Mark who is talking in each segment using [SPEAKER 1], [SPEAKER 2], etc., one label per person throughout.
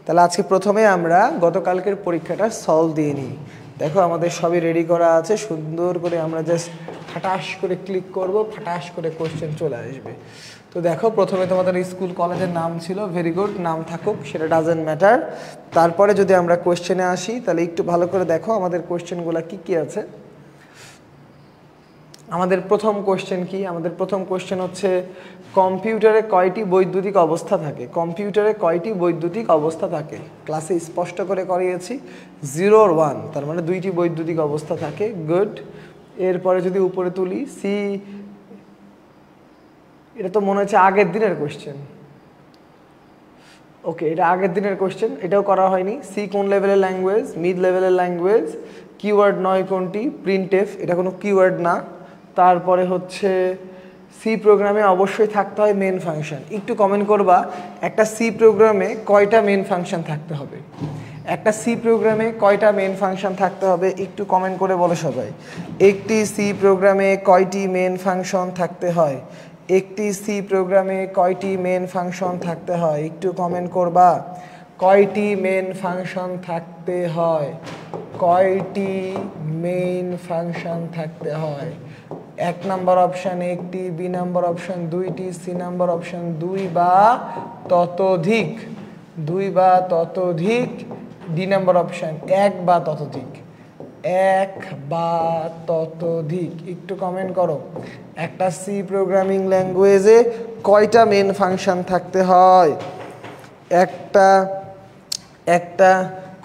[SPEAKER 1] তাহলে আজকে প্রথমে আমরা গতকালকের পরীক্ষাটা সলভ দিয়ে নিই। দেখো আমাদের সবই রেডি করা আছে, সুন্দর করে আমরা জাস্ট ফাটাস করে ক্লিক করব, ফাটাস করে কোশ্চেন চলে আসবে। তো দেখো প্রথমে তোমাদের স্কুল কলেজের নাম ছিল, ভেরি গুড, নাম থাকুক, সেটা ডাজেন্ট ম্যাটার। তারপরে যদি আমরা কোশ্চেনে আসি তাহলে একটু ভালো করে দেখো আমাদের কোশ্চেনগুলো কি কি আছে। আমাদের প্রথম কোশ্চেন কি? আমাদের প্রথম কোশ্চেন হচ্ছে কম্পিউটারে কয়টি বৈদ্যুতিক অবস্থা থাকে? কম্পিউটারে কয়টি বৈদ্যুতিক অবস্থা থাকে? ক্লাসে স্পষ্ট করে করিয়েছি 0 আর 1, তার মানে 2টি বৈদ্যুতিক অবস্থা থাকে। গুড। এরপরে যদি উপরে তুলি সি, এটা তো মনে হচ্ছে আগের দিনের কোশ্চেন। ওকে, এটা আগের দিনের কোশ্চেন, এটাও করা হয়নি। সি কোন লেভেলের ল্যাঙ্গুয়েজ? মিড লেভেলের ল্যাঙ্গুয়েজ। কিওয়ার্ড নয় কোনটি? প্রিন্টএফ, এটা কোনো কিওয়ার্ড না। তারপরে হচ্ছে সি প্রোগ্রামে অবশ্যই থাকতে হয় মেন ফাংশন। একটু কমেন্ট করবা একটা সি প্রোগ্রামে কয়টা মেন ফাংশন থাকতে হবে? একটা সি প্রোগ্রামে কয়টা মেন ফাংশন থাকতে হবে একটু কমেন্ট করে বলো সবাই। একটি সি প্রোগ্রামে কয়টি মেন ফাংশন থাকতে হয়? একটি সি প্রোগ্রামে কয়টি মেন ফাংশন থাকতে হয় একটু কমেন্ট করবা। কয়টি মেন ফাংশন থাকতে হয়? কয়টি মেইন ফাংশন থাকতে হয়? 1 নম্বর অপশান একটি, বি নম্বর অপশান 2টি, সি নম্বর অপশান 2 বা ততোধিক, 2 বা ততোধিক, ডি নম্বর অপশান 1 বা ততোধিক, 1 বা ততোধিক। একটু কমেন্ট করো একটা সি প্রোগ্রামিং ল্যাঙ্গুয়েজে কয়টা মেন ফাংশন থাকতে হয়? একটা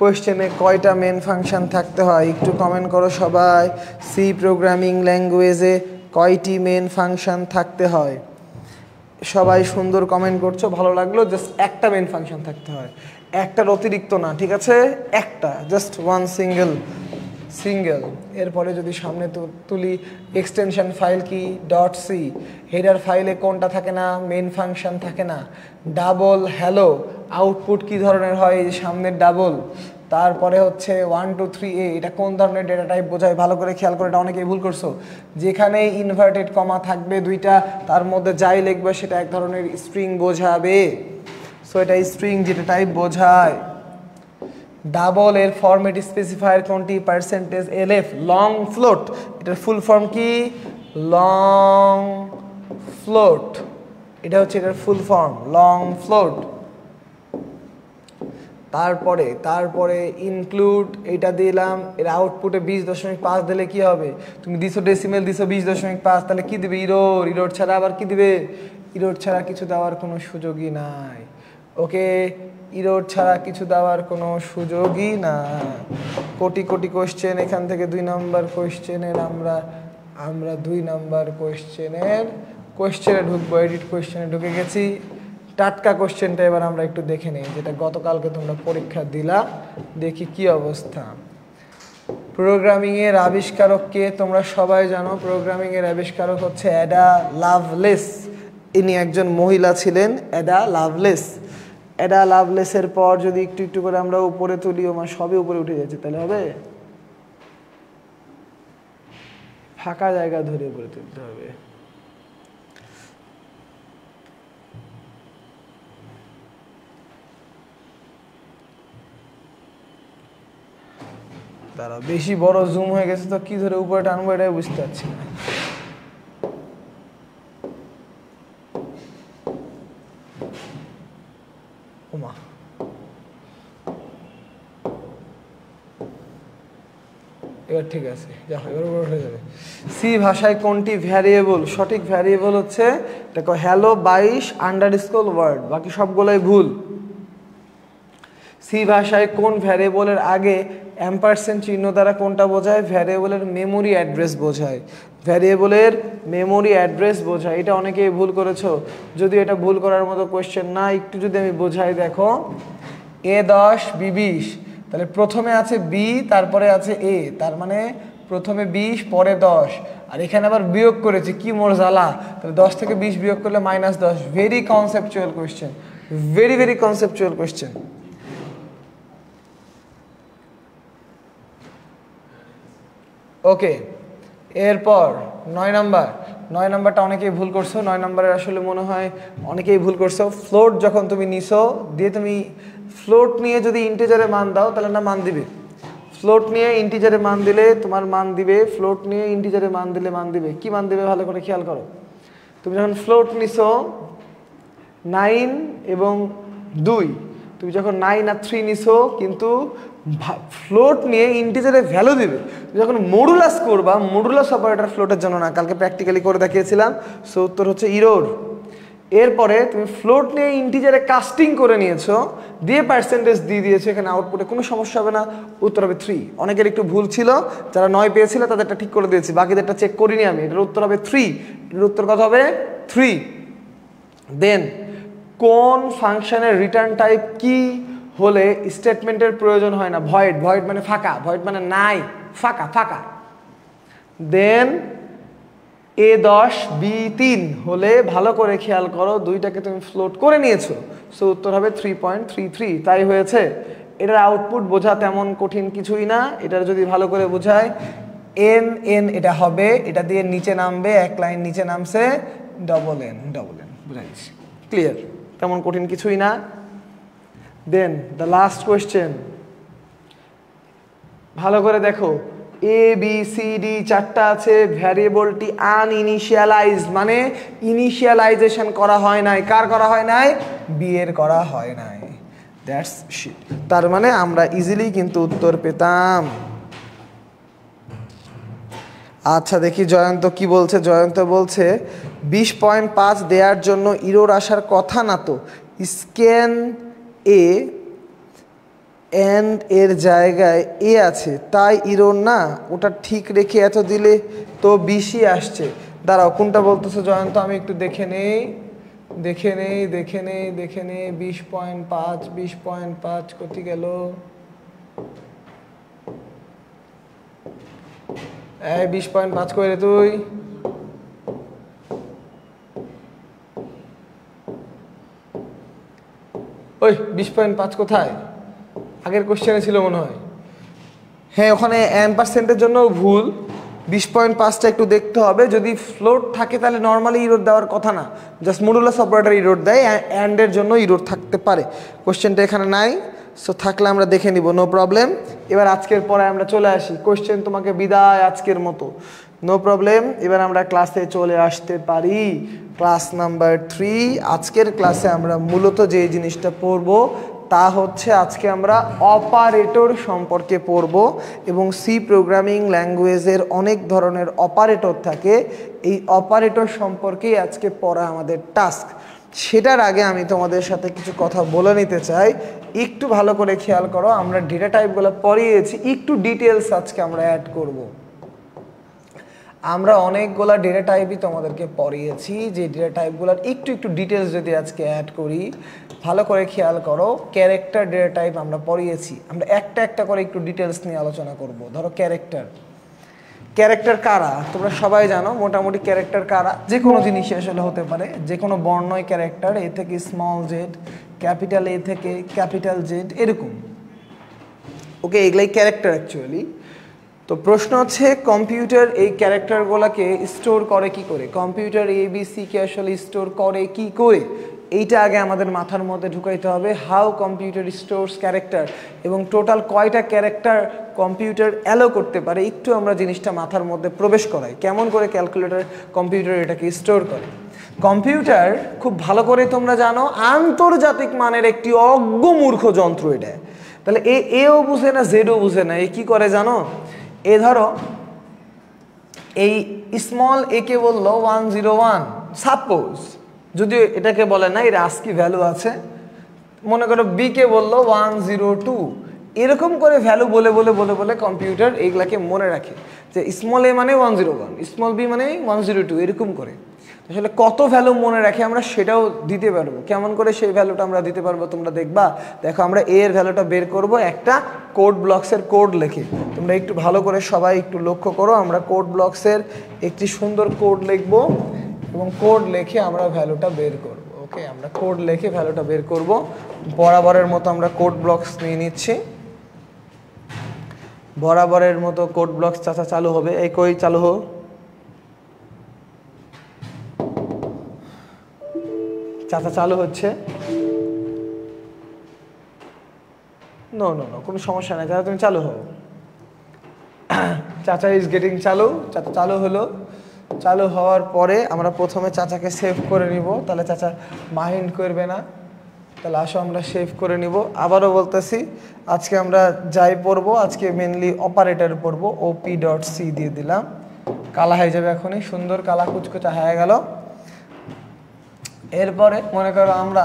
[SPEAKER 1] কোয়েশ্চেনে কয়টা মেন ফাংশন থাকতে হয় একটু কমেন্ট করো সবাই। সি প্রোগ্রামিং ল্যাঙ্গুয়েজে কয়টি মেন ফাংশন থাকতে হয়? সবাই সুন্দর কমেন্ট করছো, ভালো লাগলো। জাস্ট একটা মেন ফাংশন থাকতে হয়, একটার অতিরিক্ত না, ঠিক আছে? একটা, জাস্ট ওয়ান সিঙ্গেল। এরপরে যদি সামনে তুলি এক্সটেনশন ফাইল কি? Dot C. হেডার ফাইলে কোনটা থাকে না? মেন ফাংশন থাকে না। ডাবল হ্যালো, আউটপুট কি ধরনের হয়? এই সামনের ডাবল। তারপরে হচ্ছে 1 2 3 এ, এটা কোন ধরনের ডেটা টাইপ বোঝায়? ভালো করে খেয়াল করে, এটা অনেকেই ভুল করছো। যেখানে ইনভার্টেড কমা থাকবে 2টা, তার মধ্যে যাই লিখবে সেটা এক ধরনের স্ট্রিং বোঝাবে। সো এটা স্ট্রিং যেটা টাইপ বোঝায়। ডাবল এর ফরম্যাট স্পেসিফায়ার কোনটি? Percentage LF, long float. এটার ফুল ফর্ম কি? Long float. এটা হচ্ছে এটার ফুল ফর্ম, লং ফ্লোট। তারপরে ইনক্লুড, এটা দিলাম, এর আউটপুটে 20.5 দিলে কি হবে? তুমি দিছো ডেসিমেল, দিছো 20.5, তাহলে কি দিবে? ইরোর ছাড়া আবার কি দিবে? ইরোর ছাড়া কিছু দেওয়ার কোনো সুযোগই নাই। ওকে, ইরোর ছাড়া কিছু দেওয়ার কোনো সুযোগই না। কোটি কোটি কোশ্চেন, এখান থেকে 2 নম্বর কোশ্চেনের আমরা 2 নম্বর কোশ্চেনে ঢুকবো। এডিট কোশ্চেনে ঢুকে গেছি। টাটকা কোশ্চেনটা এবার আমরা একটু দেখে নিই, যেটা গতকালকে তোমরা পরীক্ষা দিলা, দেখি কি অবস্থা। প্রোগ্রামিংয়ের আবিষ্কারক কে? তোমরা সবাই জানো প্রোগ্রামিংয়ের আবিষ্কারক হচ্ছে অ্যাডা লাভলেস। ইনি একজন মহিলা ছিলেন, অ্যাডা লাভলেস। অ্যাডা লাভলেসের পর যদি একটু একটু করে আমরা উপরে তুলি, আমার সবই উপরে উঠে যাচ্ছে, তাহলে হবে? ফাঁকা জায়গা ধরে উপরে তুলতে হবে। তারা বেশি বড় জুম হয়ে গেছে, তো কি ধরে উপরে টানবো এটাই বুঝতে পারছি না। ওমা, এবার ঠিক আছে, দেখো এবার উপরে উঠে যাবে। সি ভাষায় কোনটি ভ্যারিয়েবল? সঠিক ভ্যারিয়েবল হচ্ছে, দেখো হ্যালো 22 ওয়ার্ড, বাকি সবগুলোই ভুল। সি ভাষায় কোন ভ্যারিয়েবলের আগে অ্যাম্পারসেন্ট চিহ্ন দ্বারা কোনটা বোঝায়? ভ্যারিয়েবলের মেমোরি অ্যাড্রেস বোঝায়। ভ্যারিয়েবলের মেমোরি অ্যাড্রেস বোঝায়। এটা অনেকেই ভুল করেছো, যদি এটা ভুল করার মতো কোয়েশ্চেন না। একটু যদি আমি বোঝাই, দেখো A10 B20, তাহলে প্রথমে আছে বি, তারপরে আছে এ, তার মানে প্রথমে 20 পরে 10, আর এখানে আবার বিয়োগ করেছে, কি মোর জ্বালা। তাহলে 10 থেকে 20 বিয়োগ করলে -10। Very conceptual question, very conceptual question. Okay, এরপর 9 নাম্বারটা অনেকেই ভুল করছো। 9 নম্বরের আসলে মনে হয় অনেকেই ভুল করছো। ফ্লোট যখন তুমি নিছো দিয়ে তুমি ফ্লোট নিয়ে যদি ইন্টিজারে মান দাও তাহলে না মান দিবে, ফ্লোট নিয়ে ইন্টিজারে মান দিলে তোমার মান দিবে, ফ্লোট নিয়ে ইন্টিজারে মান দিলে মান দিবে। কি মান দিবে ভালো করে খেয়াল করো। তুমি যখন ফ্লোট নিছো 9 এবং 2, তুমি যখন 9 আর 3 নিছো কিন্তু ফ্লোট নিয়ে ইন্টিজারে ভ্যালু দিবে। তুমি যখন মডুলাস করবা, মডুলাস অপারেটর ফ্লোটের জন্য না, কালকে প্র্যাকটিক্যালি করে দেখিয়েছিলাম, সো উত্তর হচ্ছে ইরোর। এরপরে তুমি ফ্লোট নিয়ে ইন্টিজারে কাস্টিং করে নিয়েছো, দিয়ে পার্সেন্টেজ দিয়ে দিয়েছো, এখানে আউটপুটে কোনো সমস্যা হবে না, উত্তর হবে 3। অনেকের একটু ভুল ছিল, যারা 9 পেয়েছিল তাদেরটা ঠিক করে দিয়েছি, বাকিদেরটা চেক করিনি আমি। এটার উত্তর হবে 3, এটার উত্তর কত হবে 3। দেন কোন ফাংশনের রিটার্ন টাইপ কি হলে স্টেটমেন্টের প্রয়োজন হয় না? ভয়েড, ভয়েড মানে ফাঁকা, ভয়েড মানে নাই, ফাঁকা ফাঁকা। দেন A10 B3 হলে ভালো করে খেয়াল করো, দুইটাকে তুমি ফ্লোট করে নিয়েছো, সো উত্তর হবে 3.33। তাই হয়েছে। এটার আউটপুট বোঝা তেমন কঠিন কিছুই না, এটার যদি ভালো করে বোঝায় এন এন এটা হবে, এটা দিয়ে নিচে নামবে, এক লাইন নিচে নামছে, ডবল এন বুঝাইছি, ক্লিয়ার, তেমন কঠিন কিছুই না। দেন দ্য লাস্ট কোয়েশ্চেন, ভালো করে দেখো, এ বি সি ডি চারটা আছে, ভ্যারিয়েবলটি আনইনিশিয়ালাইজ মানে ইনিশিয়ালাইজেশন করা হয় নাই। কার করা হয় নাই? বি এর করা হয় নাই। That's shit. তার মানে আমরা ইজিলি কিন্তু উত্তর পেতাম। আচ্ছা দেখি জয়ন্ত কি বলছে। জয়ন্ত বলছে 20.5 দেওয়ার জন্য ইরোর আসার কথা না তো, স্ক্যান এ এন্ড এর জায়গায় এ আছে তাই ইরোর না, ওটা ঠিক রেখে এত দিলে তো 20ই আসছে। দাঁড়াও কোনটা বলতেছো জয়ন্ত, আমি একটু দেখে নেই 20.5 কোথায় গেল? এই 20.5 কই রে তুই? ওই 20.5 কোথায়? আগের কোশ্চেনে ছিল মনে হয়। হ্যাঁ ওখানে n% জন্য ভুল, 20.5টা একটু দেখতে হবে। যদি ফ্লোট থাকে তাহলে নর্মালি ইরোর দেওয়ার কথা না, জাস্ট মডুলাস অপারেটর ইরোর দেয়, অ্যান্ডের জন্য ইরোর থাকতে পারে। কোশ্চেনটা এখানে নাই, সো থাকলে আমরা দেখে নিব, নো প্রবলেম। এবার আজকের পরে আমরা চলে আসি, কোশ্চেন তোমাকে বিদায় আজকের মতো, নো প্রবলেম। এবার আমরা ক্লাসে চলে আসতে পারি, ক্লাস নাম্বার 3। আজকের ক্লাসে আমরা মূলত যে জিনিসটা পড়ব তা হচ্ছে, আজকে আমরা অপারেটর সম্পর্কে পড়ব, এবং সি প্রোগ্রামিং ল্যাঙ্গুয়েজের অনেক ধরনের অপারেটর থাকে, এই অপারেটর সম্পর্কেই আজকে পড়া আমাদের টাস্ক। সেটার আগে আমি তোমাদের সাথে কিছু কথা বলে নিতে চাই, একটু ভালো করে খেয়াল করো। আমরা ডেটা টাইপগুলো পড়িয়েছি, একটু ডিটেলস আজকে আমরা অ্যাড করব। আমরা অনেকগুলা ডেটা টাইপই তোমাদেরকে পড়িয়েছি, যে ডেটা টাইপগুলোর একটু ডিটেলস যদি আজকে অ্যাড করি, ভালো করে খেয়াল করো। ক্যারেক্টার ডেটা টাইপ আমরা পড়িয়েছি, আমরা একটা করে একটু ডিটেলস নিয়ে আলোচনা করব। ধরো ক্যারেক্টার কারা তোমরা সবাই জানো মোটামুটি। ক্যারেক্টার কারা? যে কোনো জিনিসই আসলে হতে পারে, যে কোনো বর্ণই ক্যারেক্টার, এ থেকে স্মল জেড, ক্যাপিটাল এ থেকে ক্যাপিটাল জেড, এরকম। ওকে, এগুলাই ক্যারেক্টার অ্যাকচুয়ালি। তো প্রশ্ন হচ্ছে, কম্পিউটার এই ক্যারেক্টারগুলোকে স্টোর করে কি করে? কম্পিউটার ABC-কে আসলে স্টোর করে কি করে, এইটা আগে আমাদের মাথার মধ্যে ঢুকাইতে হবে। হাউ কম্পিউটার স্টোরস ক্যারেক্টার, এবং টোটাল কয়টা ক্যারেক্টার কম্পিউটার অ্যালো করতে পারে, একটু আমরা জিনিসটা মাথার মধ্যে প্রবেশ করাই, কেমন করে কম্পিউটার এটাকে স্টোর করে। কম্পিউটার খুব ভালো করে তোমরা জানো আন্তর্জাতিক মানের একটি অজ্ঞমূর্খ যন্ত্র এটা। তাহলে এও বুঝে না, জেডও বুঝে না, এ কি করে জানো? এ ধরো এই স্মল এ কে বললো 101, সাপোজ, যদিও এটাকে বলে না, এর ASCII ভ্যালু আছে। মনে করো বি কে বললো 102, এরকম করে ভ্যালু বলে কম্পিউটার এইগুলাকে মনে রাখে, যে স্মল এ মানে 101, স্মল বি মানে 102, এরকম করে। আসলে কত ভ্যালু মনে রাখে আমরা সেটাও দিতে পারবো। কেমন করে সেই ভ্যালুটা আমরা দিতে পারবো তোমরা দেখবা। দেখো আমরা এ এর ভ্যালুটা বের করব একটা কোড ব্লকসের কোড লিখে। তোমরা একটু ভালো করে সবাই একটু লক্ষ্য করো, আমরা কোড ব্লকসের একটি সুন্দর কোড লিখব, এবং কোড লিখে আমরা ভ্যালুটা বের করব। ওকে, আমরা কোড লিখে ভ্যালুটা বের করব। বরাবরের মতো আমরা কোড ব্লকস নিয়ে নিচ্ছি, বরাবরের মতো কোড ব্লকস চাচা চালু হবে। এই কই চালু হোক, চাচা চালু হচ্ছে। নো নো নো, কোনো সমস্যা নাই, তাহলে তুমি চালু হও। চাচা ইজ গেটিং চালু, চাচা চালু হলো। চালু হওয়ার পরে আমরা প্রথমে চাচাকে সেভ করে নিব, তাহলে চাচা মাইন্ড করবে না। তাহলে আসো আমরা সেভ করে নিব। আবারও বলতেছি, আজকে আমরা যাই পড়বো, আজকে মেনলি অপারেটর পড়বো। OP.C দিয়ে দিলাম, কালা হয়ে যাবে এখনই, সুন্দর কালা কুচকুচা হয়ে গেল। এরপরে মনে করো আমরা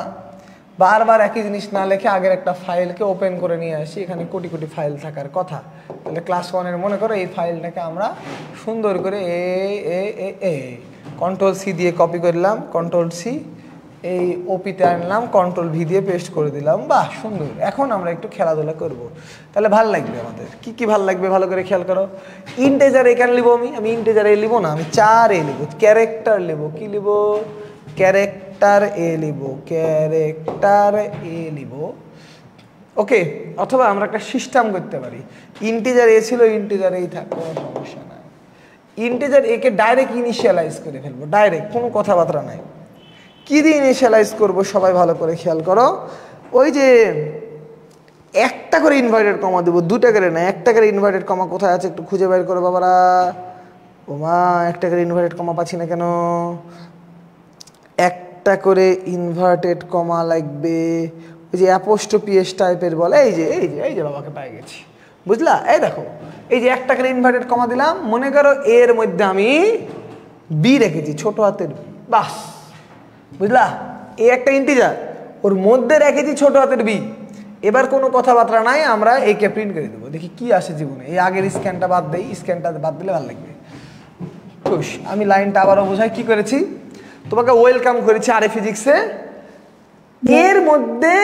[SPEAKER 1] বারবার একই জিনিস না লিখে আগের একটা ফাইলকে ওপেন করে নিয়ে আসি, এখানে কোটি কোটি ফাইল থাকার কথা। তাহলে ক্লাস 1-এর মনে করো এই ফাইলটাকে আমরা সুন্দর করে Ctrl+C দিয়ে কপি করলাম, Ctrl+C, এই ওপিতে আনলাম, Ctrl+V দিয়ে পেস্ট করে দিলাম। বাহ, সুন্দর। এখন আমরা একটু খেলাধুলা করব, তাহলে ভাল লাগবে আমাদের। কি কি ভাল লাগবে ভালো করে খেয়াল করো। ইন্টেজার এখানে লিখবো, আমি ইন্টেজার এ লিখবো না, আমি 4 লিখব। ক্যারেক্টার লিখব, কি লিখব? ক্যারেক্টার এ লিখব, ক্যারেক্টার এ লিখব। ওকে, অথবা আমরা একটা সিস্টেম করতে পারি, ইন্টিজার এ ছিল, ইন্টিজার এই থাক, কোনো সমস্যা নাই। ইন্টিজার একে ডাইরেক্ট ইনিশিয়ালাইজ করে ফেলবো, ডাইরেক্ট, কোনো কথাবার্তা নাই। কি দিয়ে ইনিশিয়ালাইজ করবো সবাই ভালো করে খেয়াল করো। ওই যে একটা করে ইনভার্টেড কমা দেবো, 2টা করে না, একটা করে ইনভার্টেড কমা কোথায় আছে একটু খুঁজে বের করো বাবারা। ওমা, একটা করে ইনভার্টেড কমা পাচ্ছি না কেন? একটা করে ইনভার্টেড কমা লাগবে, ওই যে অ্যাপোস্ট্রোপি টাইপের বলে, এই যে এই যে এই যে বাবাকে পেয়ে গেছি, বুঝলা? এই দেখো, এই যে একটা করে ইনভার্টেড কমা দিলাম, মনে করো এর মধ্যে আমি বি রেখেছি, ছোট হাতের বি, বাস, বুঝলা? এই একটা ইন্টিজার, ওর মধ্যে রেখেছি ছোট হাতের বি। এবার কোনো কথাবার্তা নাই, আমরা একে প্রিন্ট করে দেবো, দেখি কি আসে জীবনে। এই আগের স্ক্যানটা বাদ দেই, স্ক্যানটা বাদ দিলে ভালো লাগবে। খুশ, আমি লাইনটা আবারও বোঝাই কি করেছি। তোমাকে ওয়েলকাম করেছি আরে ফিজিক্সে। এর মধ্যে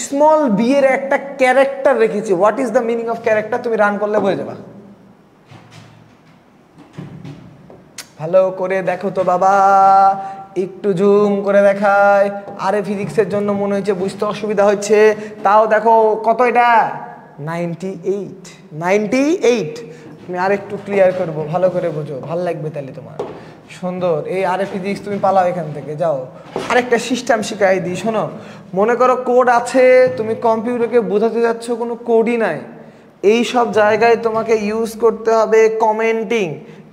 [SPEAKER 1] স্মল বি এর একটা ক্যারেক্টার রেখেছি। What is the meaning of character? তুমি রান করলে বুঝে যাবা। ভালো করে দেখো তো বাবা, একটু জুম করে দেখায়। আরে ফিজিক্সের জন্য মনে হচ্ছে বুঝতে অসুবিধা হচ্ছে, তাও দেখো কত এটা, 98। 98। আমি আর একটু ক্লিয়ার করবো, ভালো করে বোঝো, ভালো লাগবে তাহলে তোমার। সুন্দর। এই আরে ফিজিক্স তুমি পালাও এখান থেকে, যাও। আরেকটা সিস্টেম শিখাই দিই, শোনো। মনে করো কোড আছে, তুমি কম্পিউটারকে বোঝাতে যাচ্ছ, কোনো কোডই নাই। এই সব জায়গায় তোমাকে ইউজ করতে হবে কমেন্টিং।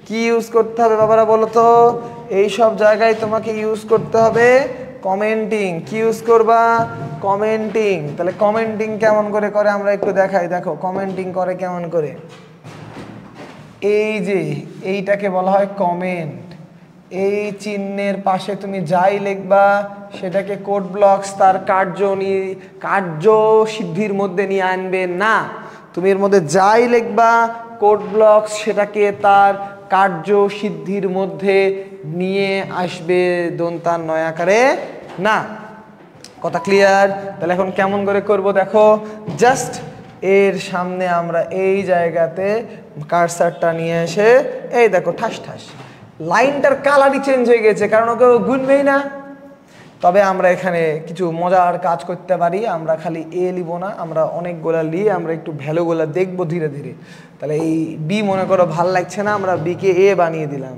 [SPEAKER 1] কি ইউজ করতে হবে বাবারা বলো তো? এই সব জায়গায় তোমাকে ইউজ করতে হবে কমেন্টিং। কি ইউজ করবা? কমেন্টিং। তাহলে কমেন্টিং কেমন করে করে আমরা একটু দেখাই, দেখো কমেন্টিং করে কেমন করে। এই যে এইটাকে বলা হয় কমেন্ট। এই চিহ্নের পাশে তুমি যাই লিখবা সেটাকে কোড ব্লকস তার কার্য সিদ্ধির মধ্যে নিয়ে আনবে না। তুমি এর মধ্যে যাই লিখবা কোড ব্লকস সেটাকে তার কার্য সিদ্ধির মধ্যে নিয়ে আসবে, দন্তার নয় আকারে না। কথা ক্লিয়ার? তাহলে এখন কেমন করে করব দেখো। জাস্ট এর সামনে আমরা এই জায়গাতে কার্সারটা নিয়ে এসে এই দেখো ঠাস ঠাস লাইনটার কালারই চেঞ্জ হয়ে গেছে, কারণ ওকে গুনবেই না। তবে আমরা এখানে কিছু মজার কাজ করতে পারি, আমরা খালি এ লিব না, আমরা অনেকগুলা নিয়ে আমরা একটু ভ্যালুগুলা দেখবো ধীরে ধীরে। তাহলে এই বি মনে করো ভাল লাগছে না, আমরা বিকে এ বানিয়ে দিলাম।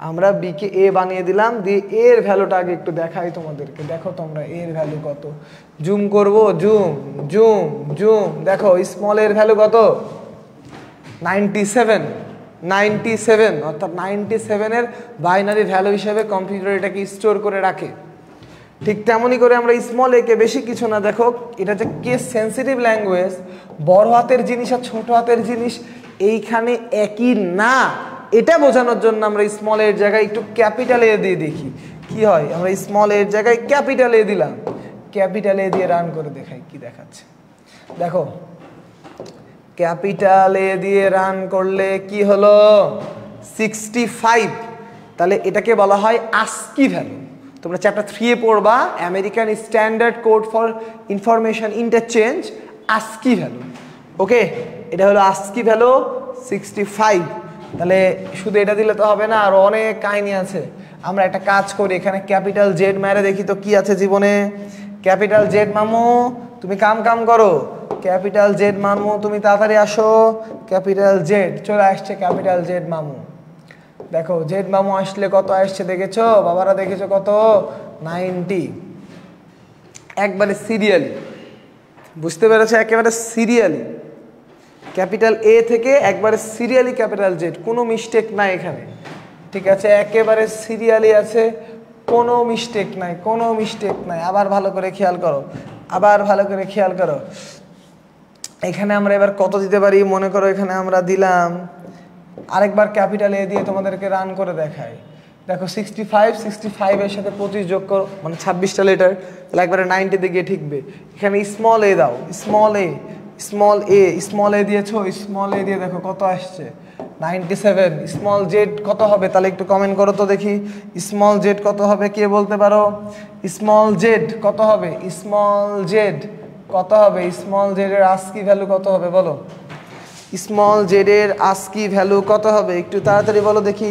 [SPEAKER 1] আমরা বিকে এ বানিয়ে দিলাম, দিয়ে এর ভ্যালুটা আগে একটু দেখাই তোমাদেরকে। দেখো তোমরা এর ভ্যালু কত, জুম করব, জুম জুম জুম। দেখো স্মল এর ভ্যালু কত? 97, অর্থাৎ 97-এর বাইনারি ভ্যালু হিসেবে কম্পিউটার এটাকে স্টোর করে রাখে। ঠিক তেমনই করে আমরা স্মল একে বেশি কিছু না, দেখো এটা যে কেস সেন্সিটিভ ল্যাঙ্গুয়েজ, বড় হাতের জিনিস আর ছোট হাতের জিনিস এইখানে একই না, এটা বোঝানোর জন্য আমরা স্মল এর জায়গায় একটু ক্যাপিটাল এ দিয়ে দেখি কি হয়। আমরা স্মল এর জায়গায় ক্যাপিটাল এ দিলাম, ক্যাপিটাল এ দিয়ে রান করে দেখাই কি দেখাচ্ছে। দেখো ক্যাপিটাল এ দিয়ে রান করলে কি হলো? 65। তাহলে এটাকে বলা হয় আস্কি ভ্যালু। তোমরা চ্যাপ্টার 3 এ পড়বা, American standard code for information interchange, ASCII value. Okay, এটা হলো আস্কি ভ্যালু 65। তাহলে শুধু এটা দিলে তো হবে না, আরো অনেক কাহিনী আছে। আমরা একটা কাজ করি, এখানে ক্যাপিটাল জেড মেরে দেখি তো কি আছে জীবনে। ক্যাপিটাল জেড মামু তুমি কাম করো, ক্যাপিটাল জেড মামু তুমি তাড়াতাড়ি আসো। ক্যাপিটাল জেড চলে আসছে, ক্যাপিটাল জেড মামু। দেখো জেড মামু আসলে কত আসছে দেখেছো বাবারা? দেখেছো কত? 90। একবারে সিরিয়ালি বুঝতে পেরেছো? একেবারে সিরিয়ালি ক্যাপিটাল এ থেকে একবারে সিরিয়ালি ক্যাপিটাল জেড, কোনো মিস্টেক নাই এখানে, ঠিক আছে? একেবারে সিরিয়ালি আছে, কোনো মিস্টেক নাই, কোনো মিস্টেক নাই। আবার ভালো করে খেয়াল করো, আবার ভালো করে খেয়াল করো। এখানে আমরা এবার কত দিতে পারি? মনে করো এখানে আমরা দিলাম, আরেকবার ক্যাপিটাল এ দিয়ে তোমাদেরকে রান করে দেখাই। দেখো 65 এর সাথে 25 যোগ করো, মানে 26টা লেটার, তাহলে একবারে 90 গিয়ে ঠিকবে। এখানে স্মল এ দাও, স্মল এ, স্মল এ, স্মল এ দিয়েছো, স্মল এ দিয়ে দেখো কত আসছে 97। স্মল জেড কত হবে তাহলে একটু কমেন্ট করো তো দেখি, স্মল জেড কত হবে? কে বলতে পারো স্মল জেড কত হবে? স্মল জেড কত হবে? স্মল জেড এর আস্কি ভ্যালু কত হবে বলো? স্মল জেড এর আস্কি ভ্যালু কত হবে? একটু তাড়াতাড়ি বলো দেখি,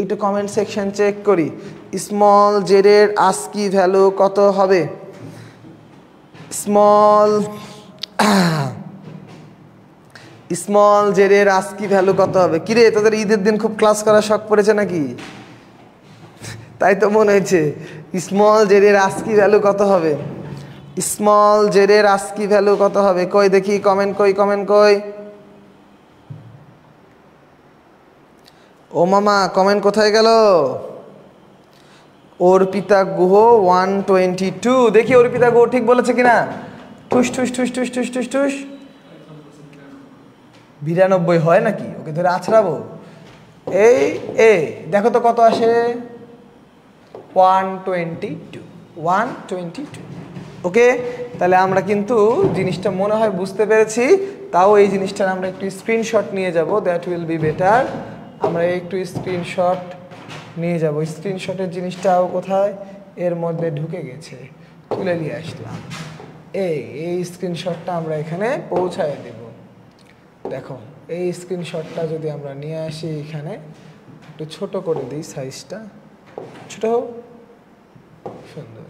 [SPEAKER 1] একটু কমেন্ট সেকশন চেক করি। স্মল জেড এর আস্কি ভ্যালু কত হবে? স্মল জেড এর আস্কি ভ্যালু কত হবে? কিরে তোদের ঈদের দিন খুব ক্লাস করার শখ পড়েছে নাকি? তাই তো মনে হয়েছে। স্মল জেড এর আস্কি ভ্যালু কত হবে? স্মল জেড এর আস্কি ভ্যালু কত হবে? কই দেখি কমেন্ট, কই কমেন্ট, কই? ও মামা কমেন্ট কোথায় গেল? অর্পিতা গুহ 122, দেখি অর্পিতা গুহ ঠিক বলেছে কিনা। ঠুস ঠুস ঠুস ঠুস ঠুস ঠুস ঠুস। 92 হয় নাকি? ওকে ধরে আছড়াবো। এই এ দেখো তো কত আসে? 122। ওকে, তাহলে আমরা কিন্তু জিনিসটা মনে হয় বুঝতে পেরেছি। তাও এই জিনিসটার আমরা একটু স্ক্রিনশট নিয়ে যাব, দ্যাট উইল বি বেটার। আমরা একটু স্ক্রিনশট নিয়ে যাব। স্ক্রিনশটের জিনিসটাও কোথায়? এর মধ্যে ঢুকে গেছে, তুলে নিয়ে আসলাম। এই স্ক্রিনশটটা আমরা এখানে পৌঁছায় দেব। দেখো এই স্ক্রিনশটটা যদি আমরা নিয়ে আসি এখানে, একটু ছোট করে দিই, সাইজটা ছোট হোক, সুন্দর,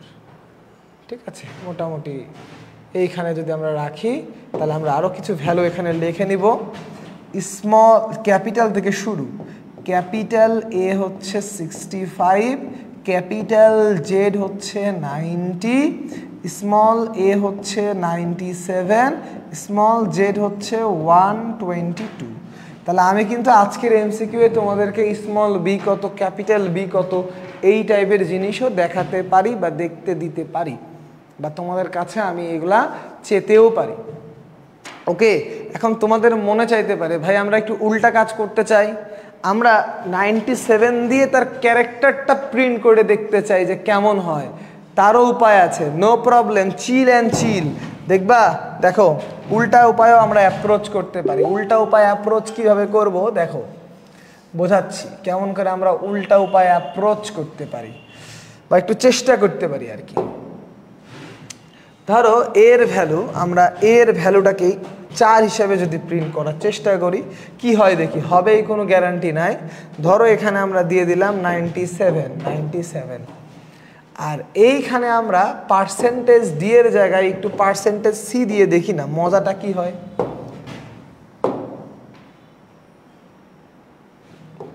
[SPEAKER 1] ঠিক আছে? মোটামুটি এইখানে যদি আমরা রাখি তাহলে আমরা আরও কিছু ভ্যালু এখানে লিখে নিব। স্মল ক্যাপিটাল থেকে শুরু, ক্যাপিটাল এ হচ্ছে 65, ক্যাপিটাল জেড হচ্ছে 90, স্মল এ হচ্ছে 97, স্মল জেড হচ্ছে 122। তাহলে আমি কিন্তু আজকের এমসিকিউ এ তোমাদেরকে স্মল বি কত, ক্যাপিটাল বি কত, এই টাইপের জিনিসও দেখাতে পারি বা দেখতে দিতে পারি, বা তোমাদের কাছে আমি এগুলা চেতেও পারি। ওকে, এখন তোমাদের মনে চাইতে পারে ভাই আমরা একটু উল্টা কাজ করতে চাই, আমরা 97 দিয়ে তার ক্যারেক্টারটা প্রিন্ট করে দেখতে চাই যে কেমন হয়। তারও উপায় আছে, no problem, chill and chill. দেখবা, দেখো উল্টা উপায়ও আমরা অ্যাপ্রোচ করতে পারি। উল্টা উপায় অ্যাপ্রোচ কীভাবে করব দেখো, বোঝাচ্ছি কেমন করে আমরা উল্টা উপায় অ্যাপ্রোচ করতে পারি, বা একটু চেষ্টা করতে পারি আর কি। ধরো এর ভ্যালু, আমরা এর ভ্যালুটাকে 4 হিসাবে যদি প্রিন্ট করার চেষ্টা করি কি হয় দেখি, হবেই কোনো গ্যারান্টি নাই। ধরো এখানে আমরা দিয়ে দিলাম 97, আর এইখানে আমরা পার্সেন্টেজ ডি এর জায়গায় একটু পার্সেন্টেজ সি দিয়ে দেখি না মজাটা কি হয়।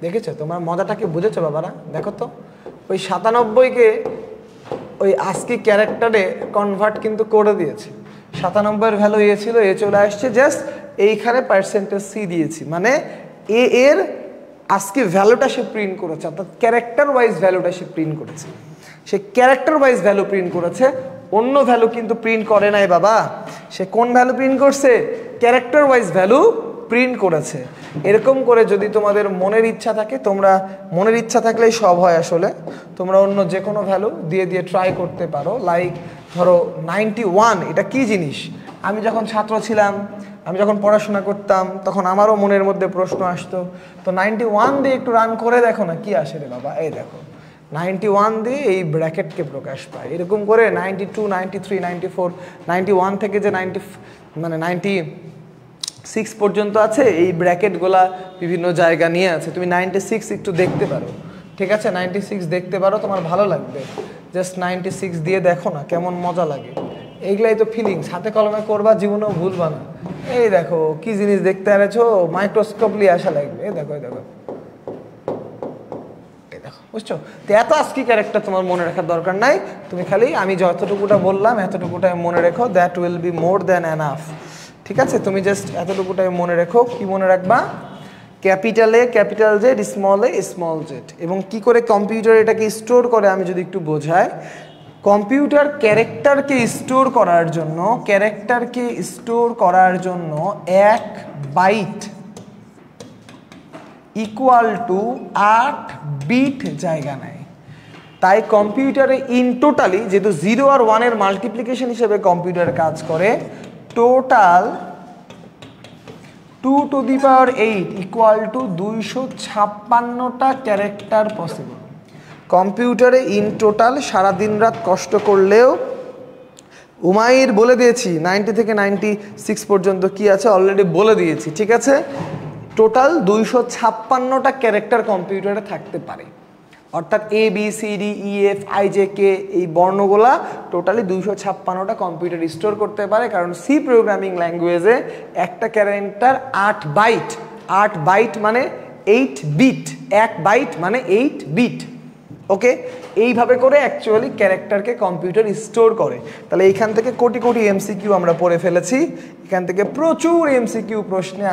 [SPEAKER 1] দেখেছো তোমার মজাটাকে বুঝেছো বাবারা? দেখো তো ওই 97কে ওই আজকে ক্যারেক্টারে কনভার্ট কিন্তু করে দিয়েছে। 97 ভ্যালু এ ছিল, এ চলে আসছে, জাস্ট এইখানে পার্সেন্টেজ সি দিয়েছি, মানে এ এর আজকে ভ্যালুটা সে প্রিন্ট করেছে, অর্থাৎ ক্যারেক্টার ওয়াইজ ভ্যালুটা সে প্রিন্ট করেছে। সে ক্যারেক্টার ওয়াইজ ভ্যালু প্রিন্ট করেছে, অন্য ভ্যালু কিন্তু প্রিন্ট করে নাই বাবা। সে কোন ভ্যালু প্রিন্ট করছে? ক্যারেক্টার ওয়াইজ ভ্যালু প্রিন্ট করেছে। এরকম করে যদি তোমাদের মনের ইচ্ছা থাকে, তোমরা মনের ইচ্ছা থাকলেই সব হয় আসলে, তোমরা অন্য যে কোনো ভ্যালু দিয়ে দিয়ে ট্রাই করতে পারো। লাইক ধরো 91, এটা কি জিনিস? আমি যখন ছাত্র ছিলাম, আমি যখন পড়াশোনা করতাম, তখন আমারও মনের মধ্যে প্রশ্ন আসতো, তো 91 দিয়ে একটু রান করে দেখো না কি আসে রে বাবা। এই দেখো 91 দিয়ে এই ব্র্যাকেটকে প্রকাশ পায়। এরকম করে 92, 93, 94, 91 থেকে যে 96 পর্যন্ত আছে, এই ব্র্যাকেটগুলা বিভিন্ন জায়গা নিয়ে আছে। তুমি 96 একটু দেখতে পারো, ঠিক আছে? 96 দেখতে পারো, তোমার ভালো লাগবে। জাস্ট 96 দিয়ে দেখো না কেমন মজা লাগে। এইগুলাই তো ফিলিংস, হাতে কলমে করবা, জীবনেও ভুলবা না। এই দেখো কি জিনিস দেখতে আরেছো, মাইক্রোস্কোপ নিয়ে আসা লাগবে। এই দেখো, এই দেখো, এই দেখো, বুঝছো? তো এত আস্কি ক্যারেক্টার তোমার মনে রাখার দরকার নাই, তুমি খালি আমি যতটুকুটা বললাম এতটুকুটাই মনে রেখো, that will be more than enough. ঠিক আছে, তুমি জাস্ট এতটুকুটাই মনে রেখো। কি মনে রাখবা? Capital A capital Z, small a small Z. এবং কি করে কম্পিউটার এটাকে স্টোর করে আমি যদি একটু বোঝাই, কম্পিউটার ক্যারেক্টারকে স্টোর করার জন্য 1 বাইট ইকুয়াল টু 8 বিট জায়গা নেয়। তাই কম্পিউটারে ইন টোটালি, যেহেতু 0 আর 1 এর মাল্টিপ্লিকেশন হিসেবে কম্পিউটার কাজ করে, total 2 to the power 8 equal to 256টা ক্যারেক্টার পসিবল। কম্পিউটারে ইন টোটাল সারাদিন রাত কষ্ট করলেও, উমাইর বলে দিয়েছি 90 থেকে 96 পর্যন্ত কি আছে অলরেডি বলে দিয়েছি, ঠিক আছে? টোটাল 256টা ক্যারেক্টার কম্পিউটারে থাকতে পারে, অর্থাৎ ABCDEFIJK এই বর্ণগুলা টোটালি 256টা কম্পিউটার স্টোর করতে পারে। কারণ সি প্রোগ্রামিং ল্যাঙ্গুয়েজে একটা ক্যারেক্টার 8 বাইট, 8 বাইট মানে 8 বিট, 1 বাইট মানে 8 বিট। ওকে, এইভাবে করে অ্যাকচুয়ালি ক্যারেক্টারকে কম্পিউটার স্টোর করে। তাহলে এইখান থেকে কোটি কোটি MCQ আমরা পড়ে ফেলেছি, এখান থেকে প্রচুর MCQ প্রশ্নে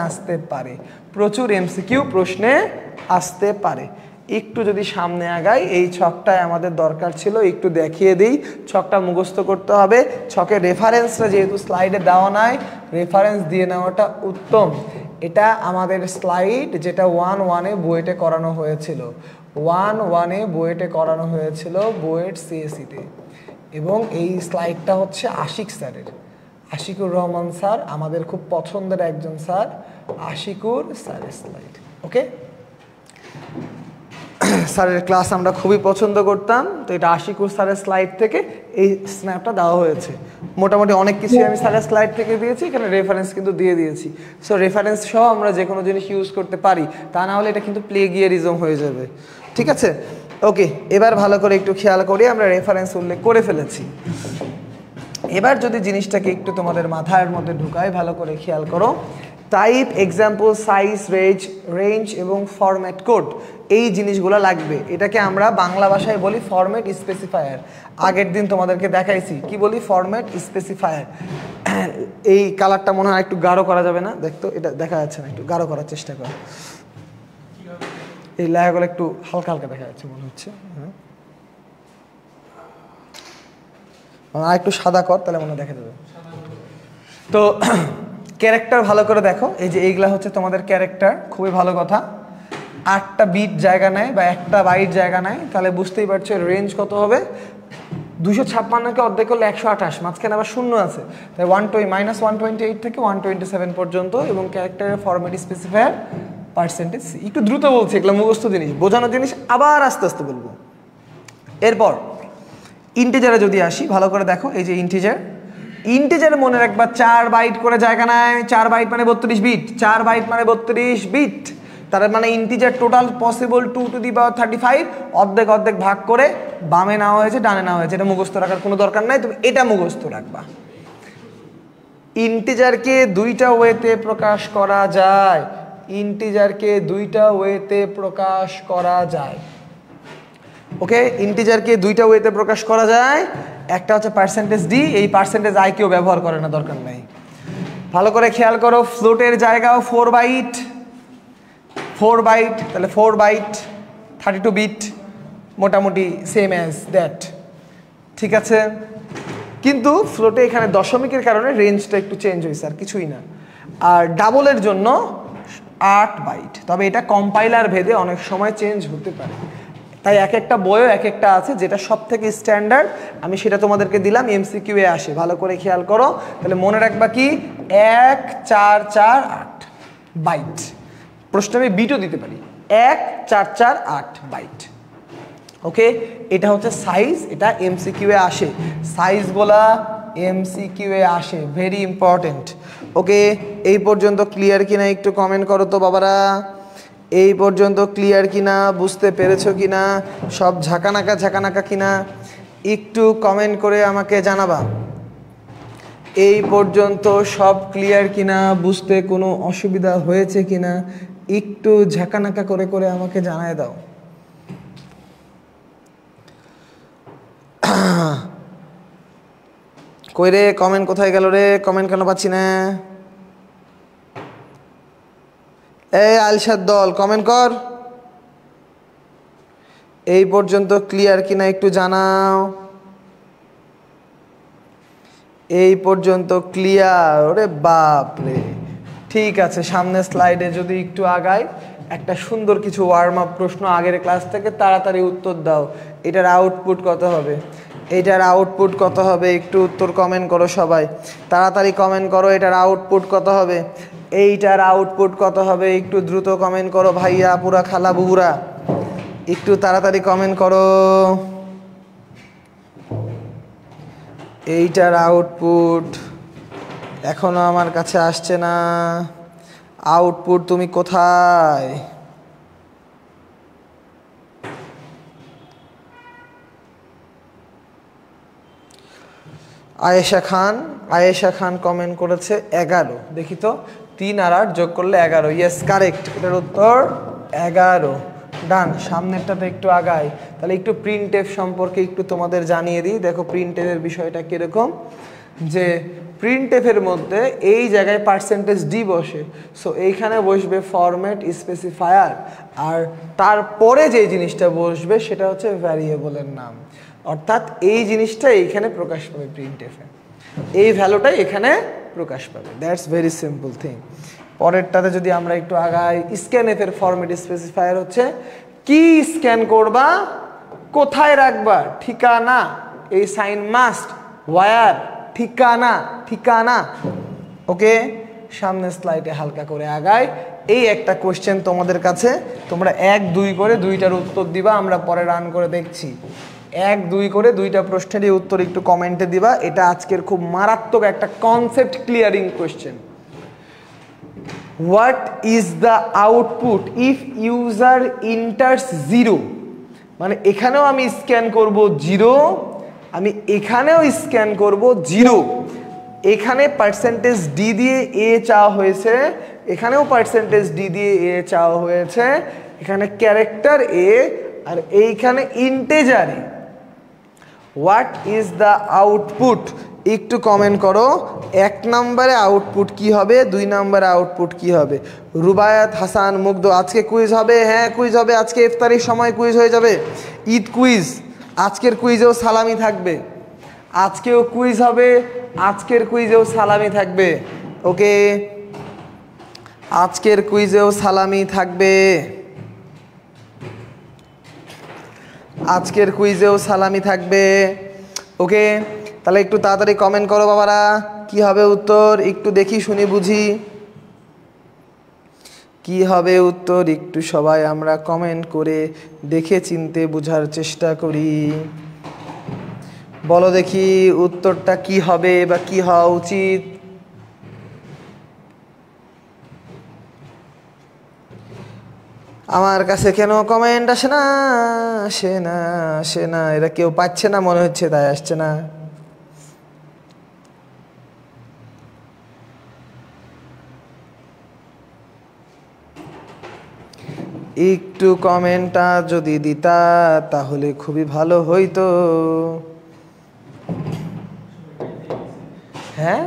[SPEAKER 1] আসতে পারে। একটু যদি সামনে আগাই, এই ছকটায় আমাদের দরকার ছিল, একটু দেখিয়ে দিই। ছকটা মুখস্থ করতে হবে। ছকের রেফারেন্সটা যেহেতু স্লাইডে দেওয়া নাই, রেফারেন্স দিয়ে নেওয়াটা উত্তম। এটা আমাদের স্লাইড, যেটা 1-1-এ বুয়েটে করানো হয়েছিল, 1-1-এ বুয়েটে করানো হয়েছিল, বুয়েট CSE-তে। এবং এই স্লাইডটা হচ্ছে আশিক স্যারের, আশিকুর রহমান স্যার, আমাদের খুব পছন্দের একজন স্যার, আশিকুর স্যারের স্লাইড। ওকে, স্যারের ক্লাস আমরা খুবই পছন্দ করতাম, তো এটা আশিকুর স্যারের স্লাইড থেকে এই স্ন্যাপটা দেওয়া হয়েছে। মোটামুটি অনেক কিছু আমি স্যারের স্লাইড থেকে দিয়েছি, এখানে রেফারেন্স কিন্তু দিয়ে দিয়েছি। সো রেফারেন্স সহ আমরা যে কোনো জিনিস ইউজ করতে পারি, তা না হলে এটা কিন্তু প্লেগিয়ারিজম হয়ে যাবে। ঠিক আছে, ওকে, এবার ভালো করে একটু খেয়াল করি, আমরা রেফারেন্স উল্লেখ করে ফেলেছি। এবার যদি জিনিসটাকে একটু তোমাদের মাথার মধ্যে ঢুকায়, ভালো করে খেয়াল করো। টাইপ, এক্সাম্পল, সাইজ, রেঞ্জ এবং ফরম্যাট কোড, এই জিনিসগুলো লাগবে। এটাকে আমরা বাংলা ভাষায় বলি ফরম্যাট স্পেসিফায়ার। আগের দিন তোমাদেরকে দেখাইছি কি বলি, ফরম্যাট স্পেসিফায়ার। এই কালারটা মনে হয় একটু গাঢ় করা যাবে না? দেখতো, এটা দেখা যাচ্ছে না, একটু গাঢ় করার চেষ্টা করো। এই লেখাগুলো একটু হালকা হালকা দেখা যাচ্ছে মনে হচ্ছে। আর একটু সাদা কর, তাহলে মনে দেখা যাবে। তো ক্যারেক্টার ভালো করে দেখো, এই যে এইগুলা হচ্ছে তোমাদের ক্যারেক্টার। খুবই ভালো কথা, 8টা বিট জায়গা নেয় বা 1টা বাইট জায়গা নেয়, তাহলে বুঝতেই পারছো রেঞ্জ কত হবে। 256কে অর্ধেক করলে 128, মাঝখানে আবার শূন্য আছে, তাই -128 থেকে 127 পর্যন্ত। এবং ক্যারেক্টারের ফরম্যাট স্পেসিফায়ার পার্সেন্টেজ সি। একটু দ্রুত বলছি, এগুলো মুখস্থ জিনিস, বোঝানোর জিনিস, আবার আস্তে আস্তে বলবো। এরপর ইন্টিজারে যদি আসি, ভালো করে দেখো, এই যে ইন্টিজারে মনে রাখবা 4 বাইট করে জায়গা নেয়। 4 বাইট মানে 32 বিট, 4 বাইট মানে 32 বিট। তার মানে integer total possible 2 to the power 35, অর্ধেক অর্ধেক ভাগ করে বামে নেওয়া হয়েছে, ডানে নেওয়া হয়েছে। এটা মুখস্থ রাখার কোনো দরকার নাই, তুমি এটা মুখস্থ রাখবা। ইন্টিজারকে দুইটা ওয়েতে প্রকাশ করা যায়, ইন্টিজারকে দুইটা ওয়েতে প্রকাশ করা যায়। ওকে, ইন্টিজারকে দুইটা ওয়েতে প্রকাশ করা যায়। একটা হচ্ছে %d, এই %i কেউ ব্যবহার করে না, দরকার নাই। ভালো করে খেয়াল করো, ফ্লোটের জায়গাও 4 বাইট, 4 বাইট, তাহলে 4 বাইট 32 বিট, মোটামুটি সেম অ্যাজ দ্যাট। ঠিক আছে, কিন্তু ফ্লোটে এখানে দশমিকের কারণে রেঞ্জটা একটু চেঞ্জ হয়েছে, আর কিছুই না। আর ডাবলের জন্য 8 বাইট, তবে এটা কম্পাইলার ভেদে অনেক সময় চেঞ্জ হতে পারে। তাই এক একটা বইও এক একটা আছে, যেটা সব থেকে স্ট্যান্ডার্ড আমি সেটা তোমাদেরকে দিলাম, MCQ এ আসে, ভালো করে খেয়াল করো। তাহলে মনে রাখবা কি, 1448 বাইট। প্রশ্ন আমি বিটও দিতে পারি, 1448 বাইট। ওকে, এটা হচ্ছে সাইজ, এটা MCQ এ আসে, সাইজগুলা MCQ এ আসে, ভেরি ইম্পর্টেন্ট। ওকে, এই পর্যন্ত ক্লিয়ার কিনা একটু কমেন্ট করো তো বাবারা। এই পর্যন্ত ক্লিয়ার কিনা, বুঝতে পেরেছো কিনা, সব ঝাঁকানাকা কিনা, একটু কমেন্ট করে আমাকে জানাবা। এই পর্যন্ত সব ক্লিয়ার কিনা, বুঝতে কোনো অসুবিধা হয়েছে কিনা, একটু ঝাঁকানাকা করে আমাকে জানায় দাও। কই রে কমেন্ট কোথায় গেল রে? কমেন্ট কেন পাচ্ছি না? এই আলসাদ দল কমেন্ট কর। এই পর্যন্ত ক্লিয়ার কিনা একটু জানাও। এই পর্যন্ত ক্লিয়ার? ওরে বাপ রে, ঠিক আছে। সামনের স্লাইডে যদি একটু আগাই, একটা সুন্দর কিছু ওয়ার্ম আপ প্রশ্ন আগের ক্লাস থেকে, তাড়াতাড়ি উত্তর দাও। এটার আউটপুট কত হবে? এটার আউটপুট কত হবে? একটু উত্তর কমেন্ট করো সবাই, তাড়াতাড়ি কমেন্ট করো। এটার আউটপুট কত হবে? এইটার আউটপুট কত হবে? একটু দ্রুত কমেন্ট করো ভাইয়া, পুরা খালা বুবুরা, একটু তাড়াতাড়ি কমেন্ট করো। এইটার আউটপুট এখনো আমার কাছে আসছে না। আউটপুট তুমি কোথায়? আয়েশা খান কমেন্ট করেছে 11। দেখি তো, 3 আর 8 যোগ করলে 11। Yes, correct. এটার উত্তর 11। ডান। সামনেরটাতে একটু আগাই, তাহলে একটু প্রিন্টএফ সম্পর্কে একটু তোমাদের জানিয়ে দিই। দেখো প্রিন্টএফের বিষয়টা কীরকম, যে প্রিন্টএফের মধ্যে এই জায়গায় %d বসে, সো এইখানে বসবে ফরম্যাট স্পেসিফায়ার, আর তারপরে যে জিনিসটা বসবে সেটা হচ্ছে ভ্যারিয়েবলের নাম। অর্থাৎ এই জিনিসটা এইখানে প্রকাশ পাবে প্রিন্টএফে, এই ভ্যালুটাই এখানে প্রকাশ পাবে। That's very simple thing. পরেরটাতে যদি আমরা একটু আগাই, স্ক্যানএফ এর ফরম্যাট স্পেসিফায়ার হচ্ছে কি স্ক্যান করবা, কোথায় রাখবা, ঠিকানা, এই সাইন মাস্ট, ওয়্যার, ঠিকানা। ওকে, সামনের স্লাইডে হালকা করে আগাই। এই একটা কোশ্চেন তোমাদের কাছে, তোমরা 1, 2 করে 2টার উত্তর দিবা, আমরা পরে রান করে দেখছি। 1, 2 করে 2টা প্রশ্নেরই উত্তর একটু কমেন্টে দিবা। এটা আজকের খুব মারাত্মক একটা concept clearing question. What is the output if user enters 0? মানে এখানেও আমি স্ক্যান করব 0, আমি এখানেও স্ক্যান করব 0। এখানে %d দিয়ে a চাওয়া হয়েছে, এখানেও %d দিয়ে a চাওয়া হয়েছে, এখানে ক্যারেক্টার a আর এইখানে integer a। What is the output? একটু কমেন্ট করো। 1 নম্বরে আউটপুট কি হবে, 2 নম্বরে আউটপুট কি হবে? রুবায়াত হাসান মুগ্ধ, আজকে কুইজ হবে? হ্যাঁ কুইজ হবে, আজকে ইফতারির সময় কুইজ হয়ে যাবে, ঈদ কুইজ। আজকের কুইজেও সালামি থাকবে, আজকেও কুইজ হবে, আজকের কুইজেও সালামি থাকবে। ওকে, আজকের কুইজেও সালামি থাকবে, আজকের কুইজেও সালামি থাকবে। ওকে, তাহলে একটু তাড়াতাড়ি কমেন্ট করো বাবারা, কি হবে উত্তর একটু দেখি শুনি বুঝি, কি হবে উত্তর একটু সবাই আমরা কমেন্ট করে দেখে চিনতে বোঝার চেষ্টা করি। বলো দেখি উত্তরটা কি হবে বা কি হওয়া উচিত। আমার কাছে কেন কমেন্ট আসে না, এরা কেউ পাচ্ছে না মনে হচ্ছে, তাই আসছে না। একটু কমেন্টটা যদি দিতা তাহলে খুবই ভালো হইতো। হ্যাঁ,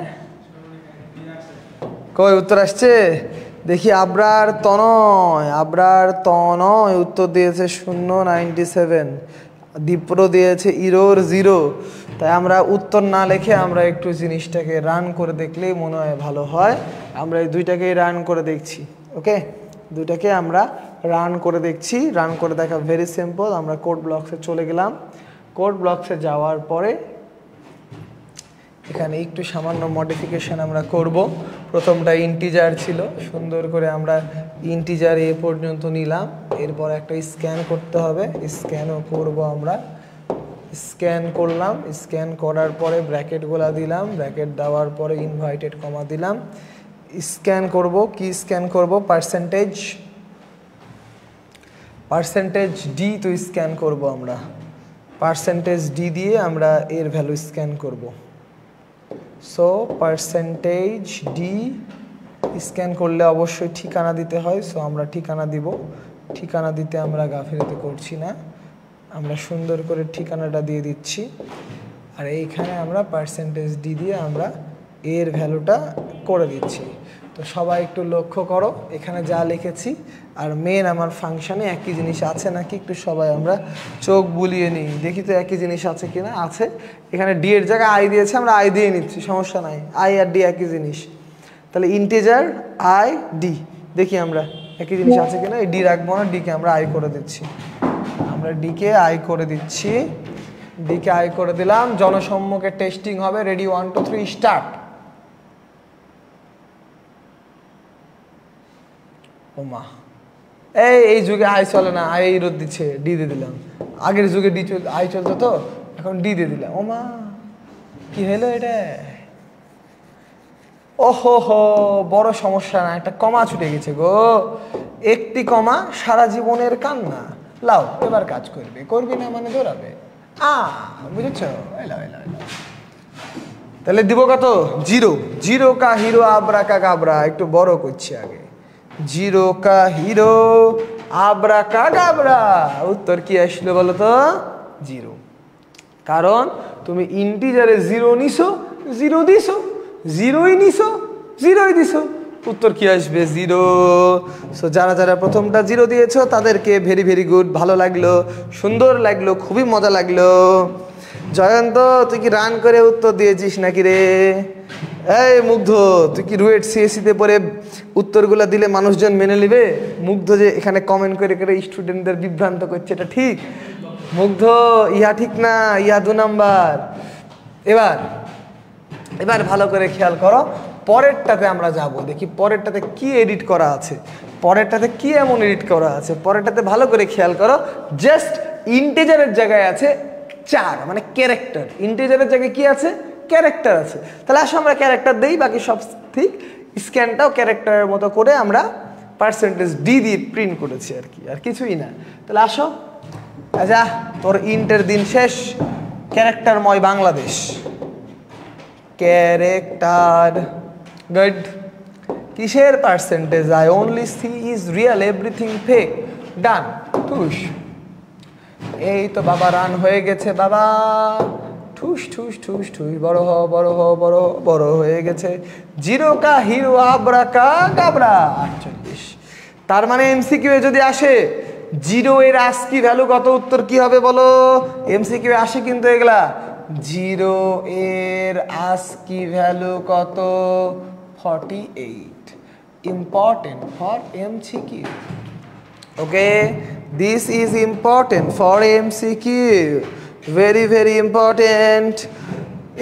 [SPEAKER 1] কই উত্তর আসছে দেখি। আবরার তনয় উত্তর দিয়েছে 097। দীপ্র দিয়েছে ইরোর 0। তাই আমরা উত্তর না লিখে আমরা একটু জিনিসটাকে রান করে দেখলেই মনে হয় ভালো হয়। আমরা এই 2টাকেই রান করে দেখছি। ওকে, 2টাকে আমরা রান করে দেখছি। রান করে দেখা ভেরি সিম্পল। আমরা কোড ব্লকসে চলে গেলাম। কোড ব্লকসে যাওয়ার পরে এখানে একটু সামান্য মডিফিকেশন আমরা করব। প্রথমটা ইন্টিজার ছিল, সুন্দর করে আমরা ইন্টিজার এ পর্যন্ত নিলাম। এরপর একটা স্ক্যান করতে হবে, স্ক্যানও করব আমরা। স্ক্যান করলাম, স্ক্যান করার পরে ব্র্যাকেটগুলা দিলাম, ব্র্যাকেট দেওয়ার পরে ইনভাইটেড কমা দিলাম। স্ক্যান করব, কি স্ক্যান করব? %d তো স্ক্যান করব আমরা। %d দিয়ে আমরা এর ভ্যালু স্ক্যান করব। সো %d স্ক্যান করলে অবশ্যই ঠিকানা দিতে হয়। সো আমরা ঠিকানা দিব। ঠিকানা দিতে আমরা গাফিলতি করছি না, আমরা সুন্দর করে ঠিকানাটা দিয়ে দিচ্ছি। আর এইখানে আমরা পার্সেন্টেজ ডি দিয়ে আমরা এর ভ্যালুটা করে দিচ্ছি। তো সবাই একটু লক্ষ্য করো এখানে যা লিখেছি আর মেন আমার ফাংশনে একই জিনিস আছে নাকি একটু সবাই আমরা চোখ বুলিয়ে নিই, দেখি তো একই জিনিস আছে কিনা। আছে, এখানে ডি এর জায়গায় আই দিয়েছে, আমরা আই দিয়ে নিচ্ছি, সমস্যা নাই, আই আর ডি একই জিনিস। তাহলে ইন্টিজার আই ডি, দেখি আমরা একই জিনিস আছে কিনা। এই ডি রাখবো না, ডিকে আমরা আই করে দিচ্ছি, আমরা ডিকে আই করে দিচ্ছি, ডিকে আই করে দিলাম। জনসম্মুখে টেস্টিং হবে, রেডি 1 2 3 স্টার্ট। ওমা, এই যুগে আই চলে না, আই রোদ দিচ্ছে, ডি দিয়ে দিলাম। আগের যুগে ডি আই চলতো তো, এখন ডি দিয়ে দিলাম। ওমা, কি হলো এটা? ওহো হো, বড় সমস্যা না, একটা কমা ছুটে গেছে গো। একটি কমা সারা জীবনের কান্না। লাও, এবার কাজ করবে, করবে না মানে দৌড়াবে। বুঝেছ? তাহলে দিব কত? 0। 0 কা হিরো আবরা কা গাবরা, একটু বড় করছি আগে। 0 কা হিরো আবরা কা গাবরা, উত্তর কি আসলো বলো তো? 0। কারণ তুমি ইন্টিজারে 0 নিছো, 0 দিছো, 0ই নিছো, 0ই দিছো, উত্তর কি আসবে? 0। সো যারা যারা প্রথমটা 0 দিয়েছো তাদেরকে ভেরি ভেরি গুড, ভালো লাগলো, সুন্দর লাগলো, খুবই মজা লাগলো। জয়ন্ত, তুই কি রান করে উত্তর দিয়েছিস নাকি রে? এই মুগ্ধ, তুই কি রুয়েট সিএসসিতে পড়ে উত্তরগুলো দিলে মানুষজন মেনে নেবে? মুগ্ধ যে এখানে কমেন্ট করে করে স্টুডেন্টদের বিভ্রান্ত করছে, এটা ঠিক? মুগ্ধ, ইহা ঠিক না, ইহা 2 নাম্বার। এবার ভালো করে খেয়াল করো, পরেরটাতে আমরা যাব, দেখি পরেরটাতে কি এডিট করা আছে, পরেরটাতে কি এমন এডিট করা আছে। পরেরটাতে ভালো করে খেয়াল করো, জাস্ট ইন্টিজারের জায়গায় আছে 4, মানে ক্যারেক্টার। ইন্টিজারের জায়গায় কি আছে? ক্যারেক্টার আছে। তাহলে আসো আমরা ক্যারেক্টার দেই, বাকি সব ঠিক। স্ক্যানটাও ক্যারেক্টারের মতো করে আমরা পার্সেন্টেজ ডি দিয়ে প্রিন্ট করেছি আর কি, আর কিছুই না। তাহলে আসো, আচ্ছা তোর ইন্টের দিন শেষ, ক্যারেক্টারময় বাংলাদেশ। Character, good. কিসের percentage? I only see is real, everything fake, done, ঠুস। এই তো বাবা রান হয়ে গেছে বাবা, ঠুস ঠুস ঠুস ঠুস, বড় হ বড় হ বড় হ, বড় হয়ে গেছে। 0 কা হিরো আবরা কা গাবরা, 48। তার মানে এমসিকিউ এ যদি আসে 0 এর আস্কি ভ্যালু কত, উত্তর কি হবে বলো? এমসিকিউ এ আসে কিন্তু এগুলা। 0 এর আস্কি ভ্যালু কত? 48। Important for MCQ. Okay, this is important for MCQ, very very important.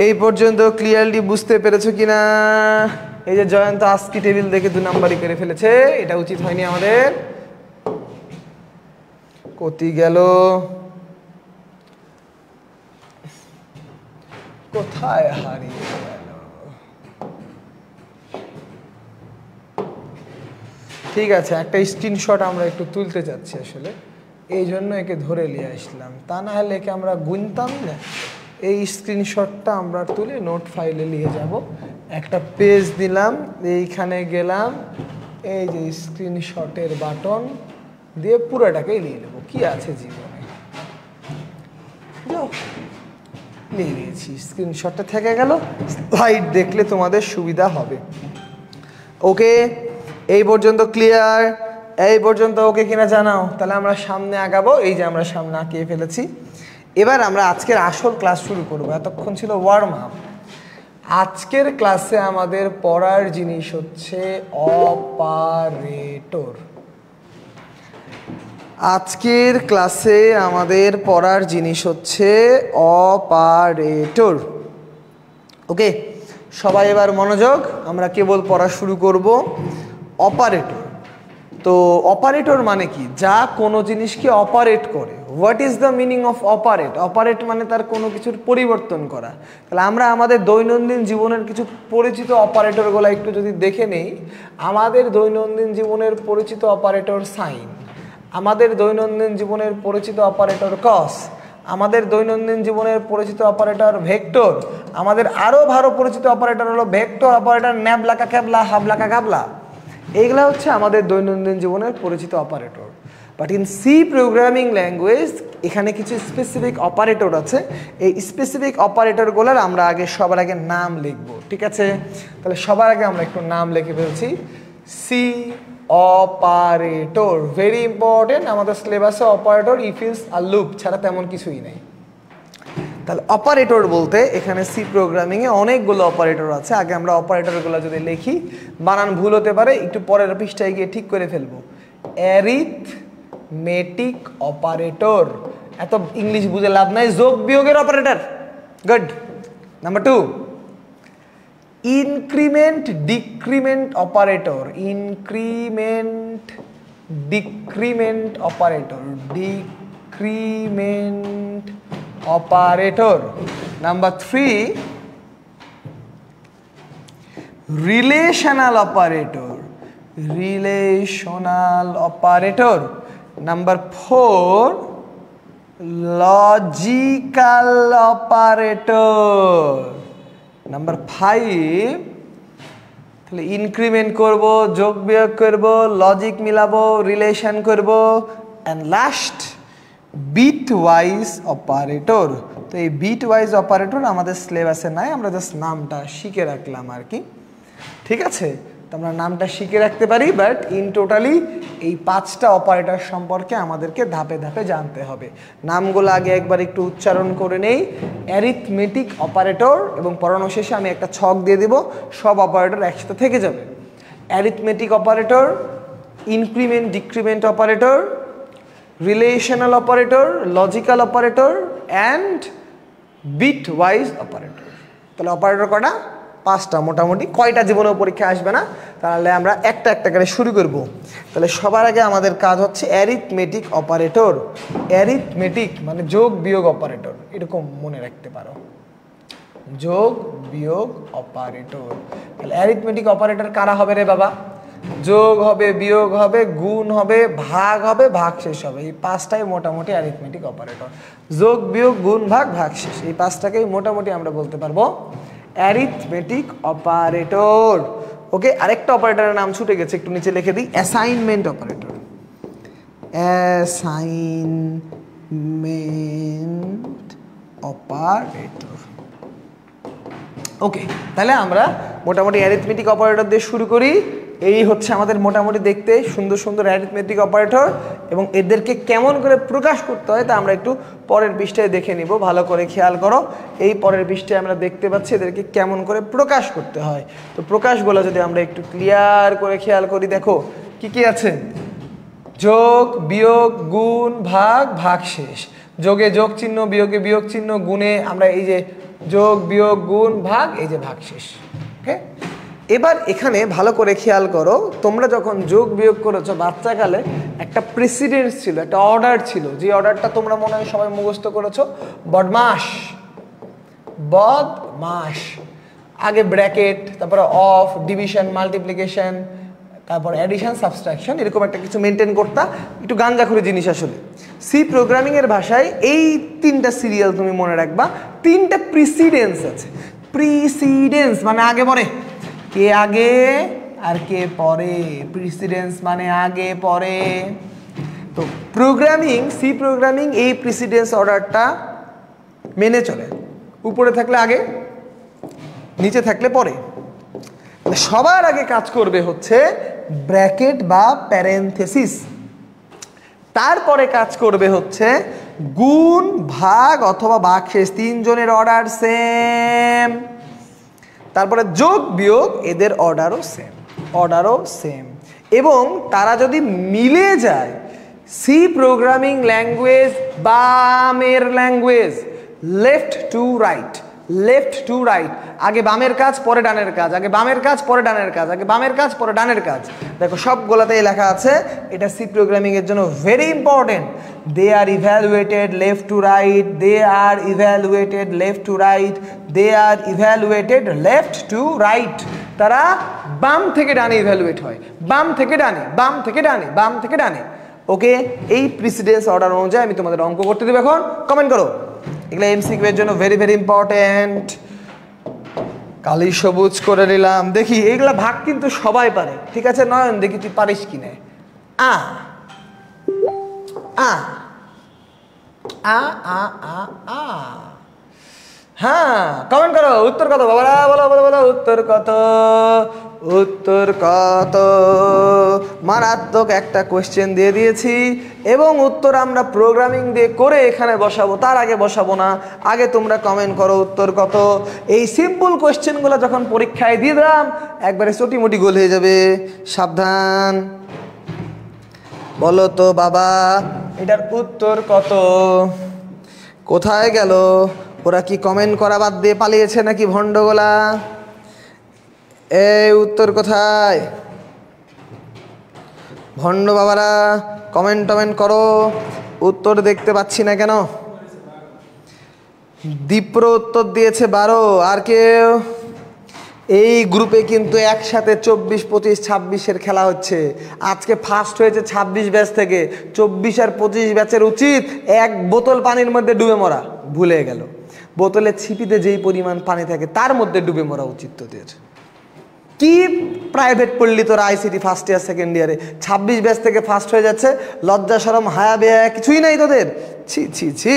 [SPEAKER 1] এই পর্যন্ত ক্লিয়ারলি বুঝতে পেরেছো কিনা? এই যে জয়ন্ত আস্কি টেবিল দেখে 2 নাম্বারই করে ফেলেছে, এটা উচিত হয়নি আমাদের। কোথায় গেল, কোথায় হারিয়ে গেল? ঠিক আছে, একটা স্ক্রিনশট আমরা একটু তুলতে চাচ্ছি আসলে, এই জন্য একে ধরে নিয়ে আসলাম, তা না হলে একে আমরা গুনতাম না। এই স্ক্রিনশটটা আমরা তুলে নোট ফাইলে নিয়ে যাব। একটা পেজ দিলাম, এইখানে গেলাম, এই যে স্ক্রিনশটের বাটন দিয়ে পুরোটাকেই নিয়ে নেবো। কি আছে জীবনে, নিয়ে নিয়েছি, স্ক্রিনশটটা থেকে গেল, স্লাইড দেখলে তোমাদের সুবিধা হবে। ওকে, এই পর্যন্ত ক্লিয়ার? এই পর্যন্ত ওকে কিনা জানাও, তাহলে আমরা সামনে আগাবো। এই যে আমরা সামনে আঁকিয়ে ফেলেছি, এবার আমরা আজকের আসল ক্লাস শুরু করবো। এতক্ষণ ছিল ওয়ার্ম আপ। আজকের ক্লাসে আমাদের পড়ার জিনিস হচ্ছে অপারেটর। আজকের ক্লাসে আমাদের পড়ার জিনিস হচ্ছে অপারেটর। ওকে, সবাই এবার মনোযোগ, আমরা কেবল পড়া শুরু করব। অপারেটর, তো অপারেটর মানে কি? যা কোনো জিনিসকে অপারেট করে। What is the meaning of operate? Operate মানে তার কোনো কিছুর পরিবর্তন করা। তাহলে আমরা আমাদের দৈনন্দিন জীবনের কিছু পরিচিত অপারেটরগুলো একটু যদি দেখে নেই। আমাদের দৈনন্দিন জীবনের পরিচিত অপারেটর সাইন, আমাদের দৈনন্দিন জীবনের পরিচিত অপারেটর কস, আমাদের দৈনন্দিন জীবনের পরিচিত অপারেটর ভেক্টর, আমাদের আরও ভালো পরিচিত অপারেটর হলো ভেক্টর অপারেটর, ন্যাবলাকা ক্যাবলা, হাবলাকা গাবলা। এইগুলা হচ্ছে আমাদের দৈনন্দিন জীবনের পরিচিত operator. But in C programming language এখানে কিছু স্পেসিফিক অপারেটর আছে, এই স্পেসিফিক অপারেটরগুলোর আমরা আগে সবার আগে নাম লিখব, ঠিক আছে? তাহলে সবার আগে আমরা একটু নাম লিখে ফেলছি। সি অপারেটর, ভেরি ইম্পর্টেন্ট, আমাদের সিলেবাসে অপারেটর, ইফ ইজ আর লুপ ছাড়া তেমন কিছুই নাই। তাহলে অপারেটর বলতে এখানে সি প্রোগ্রামিংয়ে অনেকগুলো অপারেটর আছে। আগে আমরা অপারেটরগুলো যদি লিখি, বানান ভুল হতে পারে, একটু পরের পৃষ্ঠায় গিয়ে ঠিক করে ফেলবো। অ্যারিথমেটিক অপারেটর, এত ইংলিশ বুঝে লাভ নাই, যোগ বিয়োগের operator, good. Number 2, increment decrement operator, increment decrement operator, decrement operator. Number 3, relational operator, relational operator. Number 4, logical operator. Number 5, তাহলে ইনক্রিমেন্ট করব, যোগ বিয়োগ করব, লজিক মিলাবো, রিলেশন করব, and last bitwise operator. তো এই বিট ওয়াইজ অপারেটর আমাদের সিলেবাসে নাই, আমরা জাস্ট নামটা শিখে রাখলাম আর কি, ঠিক আছে? তো আমরা নামটা শিখে রাখতে পারি, বাট ইন টোটালি এই 5টা অপারেটর সম্পর্কে আমাদেরকে ধাপে ধাপে জানতে হবে। নামগুলো আগে একবার একটু উচ্চারণ করে নেই। অ্যারিথমেটিক অপারেটর, এবং পড়ানো শেষে আমি একটা ছক দিয়ে দেব, সব অপারেটর একসাথে থেকে যাবে। Arithmetic operator, increment decrement operator, relational operator, logical operator and bitwise operator. তাহলে অপারেটর কটা? 5টা মোটামুটি। কয়টা জীবনেও পরীক্ষা আসবে না, তাহলে আমরা একটা একটা করে শুরু করব। তাহলে সবার আগে আমাদের কাজ হচ্ছে অ্যারিথমেটিক অপারেটর। অ্যারিথমেটিক মানে যোগ বিয়োগ অপারেটর, এরকম মনে রাখতে পারো, যোগ বিয়োগ অপারেটর। তাহলে অ্যারিথমেটিক অপারেটর কারা হবে রে বাবা? যোগ হবে, বিয়োগ হবে, গুণ হবে, ভাগ হবে, ভাগশেষ হবে। এই 5টাই মোটামুটি অ্যারিথমেটিক অপারেটর। যোগ বিয়োগ গুণ ভাগ ভাগশেষ, এই 5টাকেই মোটামুটি আমরা বলতে পারবো অ্যারিথমেটিক অপারেটর। ওকে, আরেকটা অপারেটরের নাম ছুটে গেছে, একটু নিচে লিখে দিই, assignment operator. Assignment operator. Okay, তাহলে আমরা মোটামুটি অ্যারিথমেটিক অপারেটর দিয়ে শুরু করি। এই হচ্ছে আমাদের মোটামুটি দেখতে সুন্দর সুন্দর অ্যারিথমেটিক অপারেটর, এবং এদেরকে কেমন করে প্রকাশ করতে হয় তা আমরা একটু পরের পৃষ্ঠায় দেখে নিব। ভালো করে খেয়াল করো, এই পরের পৃষ্ঠায় আমরা দেখতে পাচ্ছি এদেরকে কেমন করে প্রকাশ করতে হয়। তো প্রকাশগুলো যদি আমরা একটু ক্লিয়ার করে খেয়াল করি, দেখো কি কি আছে? যোগ বিয়োগ গুণ ভাগ ভাগশেষ। যোগে যোগ চিহ্ন, বিয়োগে বিয়োগ চিহ্ন, গুণে আমরা এই যে যোগ বিয়োগ গুণ ভাগ, এই যে ভাগশেষ। ওকে, এবার এখানে ভালো করে খেয়াল করো, তোমরা যখন যোগ বিয়োগ করেছো বাচ্চাকালে একটা প্রেসিডেন্স ছিল, একটা অর্ডার ছিল, যে অর্ডারটা তোমরা মনে হয় সবাই মুখস্থ করেছো, বদমাস, বদমাস। আগে ব্র্যাকেট, তারপরে অফ, ডিভিশন, মাল্টিপ্লিকেশন, তারপর অ্যাডিশন, সাবস্ট্রাকশন, এরকম একটা কিছু মেনটেন করতা। একটু গাঞ্জাখুরি জিনিস আসলে। সি প্রোগ্রামিংয়ের ভাষায় এই 3টা সিরিয়াল তুমি মনে রাখবা, 3টা প্রিসিডেন্স আছে। প্রিসিডেন্স মানে আগে পরে, কে আগে আর কে পরে, প্রিসিডেন্স মানে আগে পরে। তো প্রোগ্রামিং, সি প্রোগ্রামিং এই প্রিসিডেন্স অর্ডারটা মেনে চলে, উপরে থাকলে আগে, নিচে থাকলে পরে। সবার আগে কাজ করবে হচ্ছে ব্র্যাকেট বা প্যারেনথেসিস, তারপরে কাজ করবে হচ্ছে গুণ ভাগ অথবা ভাগশেষ, 3 জনের অর্ডার সেম। তারপরে যোগ বিয়োগ, এদের অর্ডারও সেম, অর্ডারও সেম। এবং তারা যদি মিলে যায়, সি প্রোগ্রামিং ল্যাঙ্গুয়েজ বামের language, left to right, left to right, আগে বামের কাজ পরে ডানের কাজ, আগে বামের কাজ পরে ডানের কাজ, আগে বামের কাজ পরে ডানের কাজ। দেখো সবগুলোতেই লেখা আছে, এটা সি প্রোগ্রামিং এর জন্য very important. They are evaluated left to right, they are evaluated left to right, they are evaluated left to right. তারা বাম থেকে ডানে ইভ্যালুয়েট হয়, বাম থেকে ডানে, বাম থেকে ডানে, বাম থেকে ডানে। ওকে, এই প্রিসিডেন্স অর্ডার অনুযায়ী আমি তোমাদের অঙ্ক করতে দেবো। এখন কমেন্ট করো, এগুলো এমসিকিউ এর জন্য ভেরি ভেরি ইম্পর্টেন্ট। কালি সবুজ করে নিলাম। দেখি এইগুলা ভাগ কিন্তু সবাই পারে, ঠিক আছে? নয়ন, দেখি তুই পারিস কি না। আ আ আ আ আ আ হ্যাঁ কমেন্ট করো উত্তর কত বাবারা বলো বলো বলো উত্তর কত উত্তর কত মারাত্মক একটা কোয়েশ্চেন দিয়ে দিয়েছি এবং উত্তর আমরা প্রোগ্রামিং দিয়ে করে এখানে বসাবো তার আগে বসাবো না আগে তোমরা কমেন্ট করো উত্তর কত এই সিম্পল কোয়েশ্চেনগুলো যখন পরীক্ষায় দিয়ে দিলাম একবারে চটিমুটি গোল হয়ে যাবে সাবধান বলো তো বাবা এটার উত্তর কত কোথায় গেল ওরা কি কমেন্ট করা বাদ দিয়ে পালিয়েছে নাকি ভণ্ডগোলা এই উত্তর কোথায় ভণ্ড বাবারা কমেন্ট টমেন্ট করো উত্তর দেখতে পাচ্ছি না কেন দীপ্র উত্তর দিয়েছে 12 আর কেউ এই গ্রুপে কিন্তু একসাথে 24 25 26-এর খেলা হচ্ছে আজকে ফার্স্ট হয়েছে 26 ব্যাচ থেকে 24 আর 25 ব্যাচের উচিত এক বোতল পানির মধ্যে ডুবে মরা ভুলে গেল বোতলের ছিপিতে যেই পরিমাণ পানি থাকে তার মধ্যে ডুবে মরা উচিত তোদের কি প্রাইভেট পড়লি তোরা আইসিটি ফার্স্ট ইয়ার সেকেন্ড ইয়ারে 26 ব্যাচ থেকে ফার্স্ট হয়ে যাচ্ছে লজ্জা শরম হায়া বেয়া কিছুই নাই তোদের ছি ছি ছি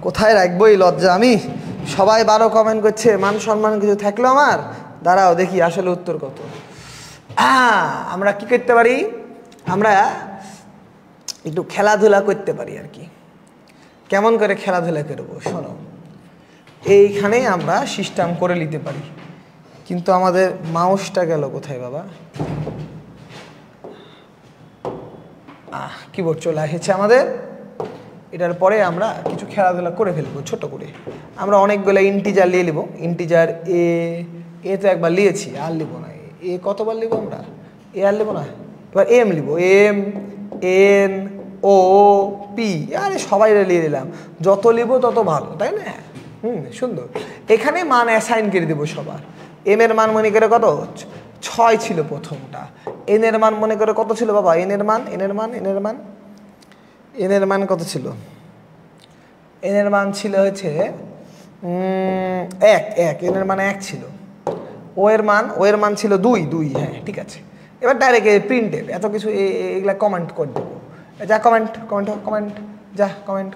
[SPEAKER 1] কোথায় রাখবো এই লজ্জা আমি সবাই 12 কমেন্ট করছে মান সম্মান কিছু থাকলো আমার দাঁড়াও দেখি আসলে উত্তর কত আমরা কি করতে পারি আমরা একটু খেলাধুলা করতে পারি আর কি কেমন করে খেলাধুলা করবো শোনো এইখানে আমরা সিস্টেম করে নিতে পারি কিন্তু আমাদের মাউসটা গেল কোথায় বাবা কিবোর্ড চলে এসেছে আমাদের এটার পরে আমরা কিছু খেলাধুলা করে ফেলবো ছোট করে আমরা অনেকগুলো ইন্টিজার নিয়ে নিব ইন্টিজার এ তো একবার নিয়েছি আর নিব না এ কতবার নিব আমরা এ আর নিব না এবার এম নিব এম এন ও পি আরে সবাই নিয়ে নিলাম যত নিব তত ভালো তাই না সুন্দর এখানে মান অ্যাসাইন করে দেবো সবার এম এর মান মনে করে কত 6 ছিল প্রথমটা এন এর মান মনে করে কত ছিল বাবা এন এর মান কত ছিল এন এর মান ছিল হচ্ছে 1 এন এর মান 1 ছিল ও এর মান ছিল 2 হ্যাঁ ঠিক আছে এবার ডাইরেক্ট প্রিন্টেড এত কিছু এগুলা কমেন্ট করে দেবো যা কমেন্ট যা কমেন্ট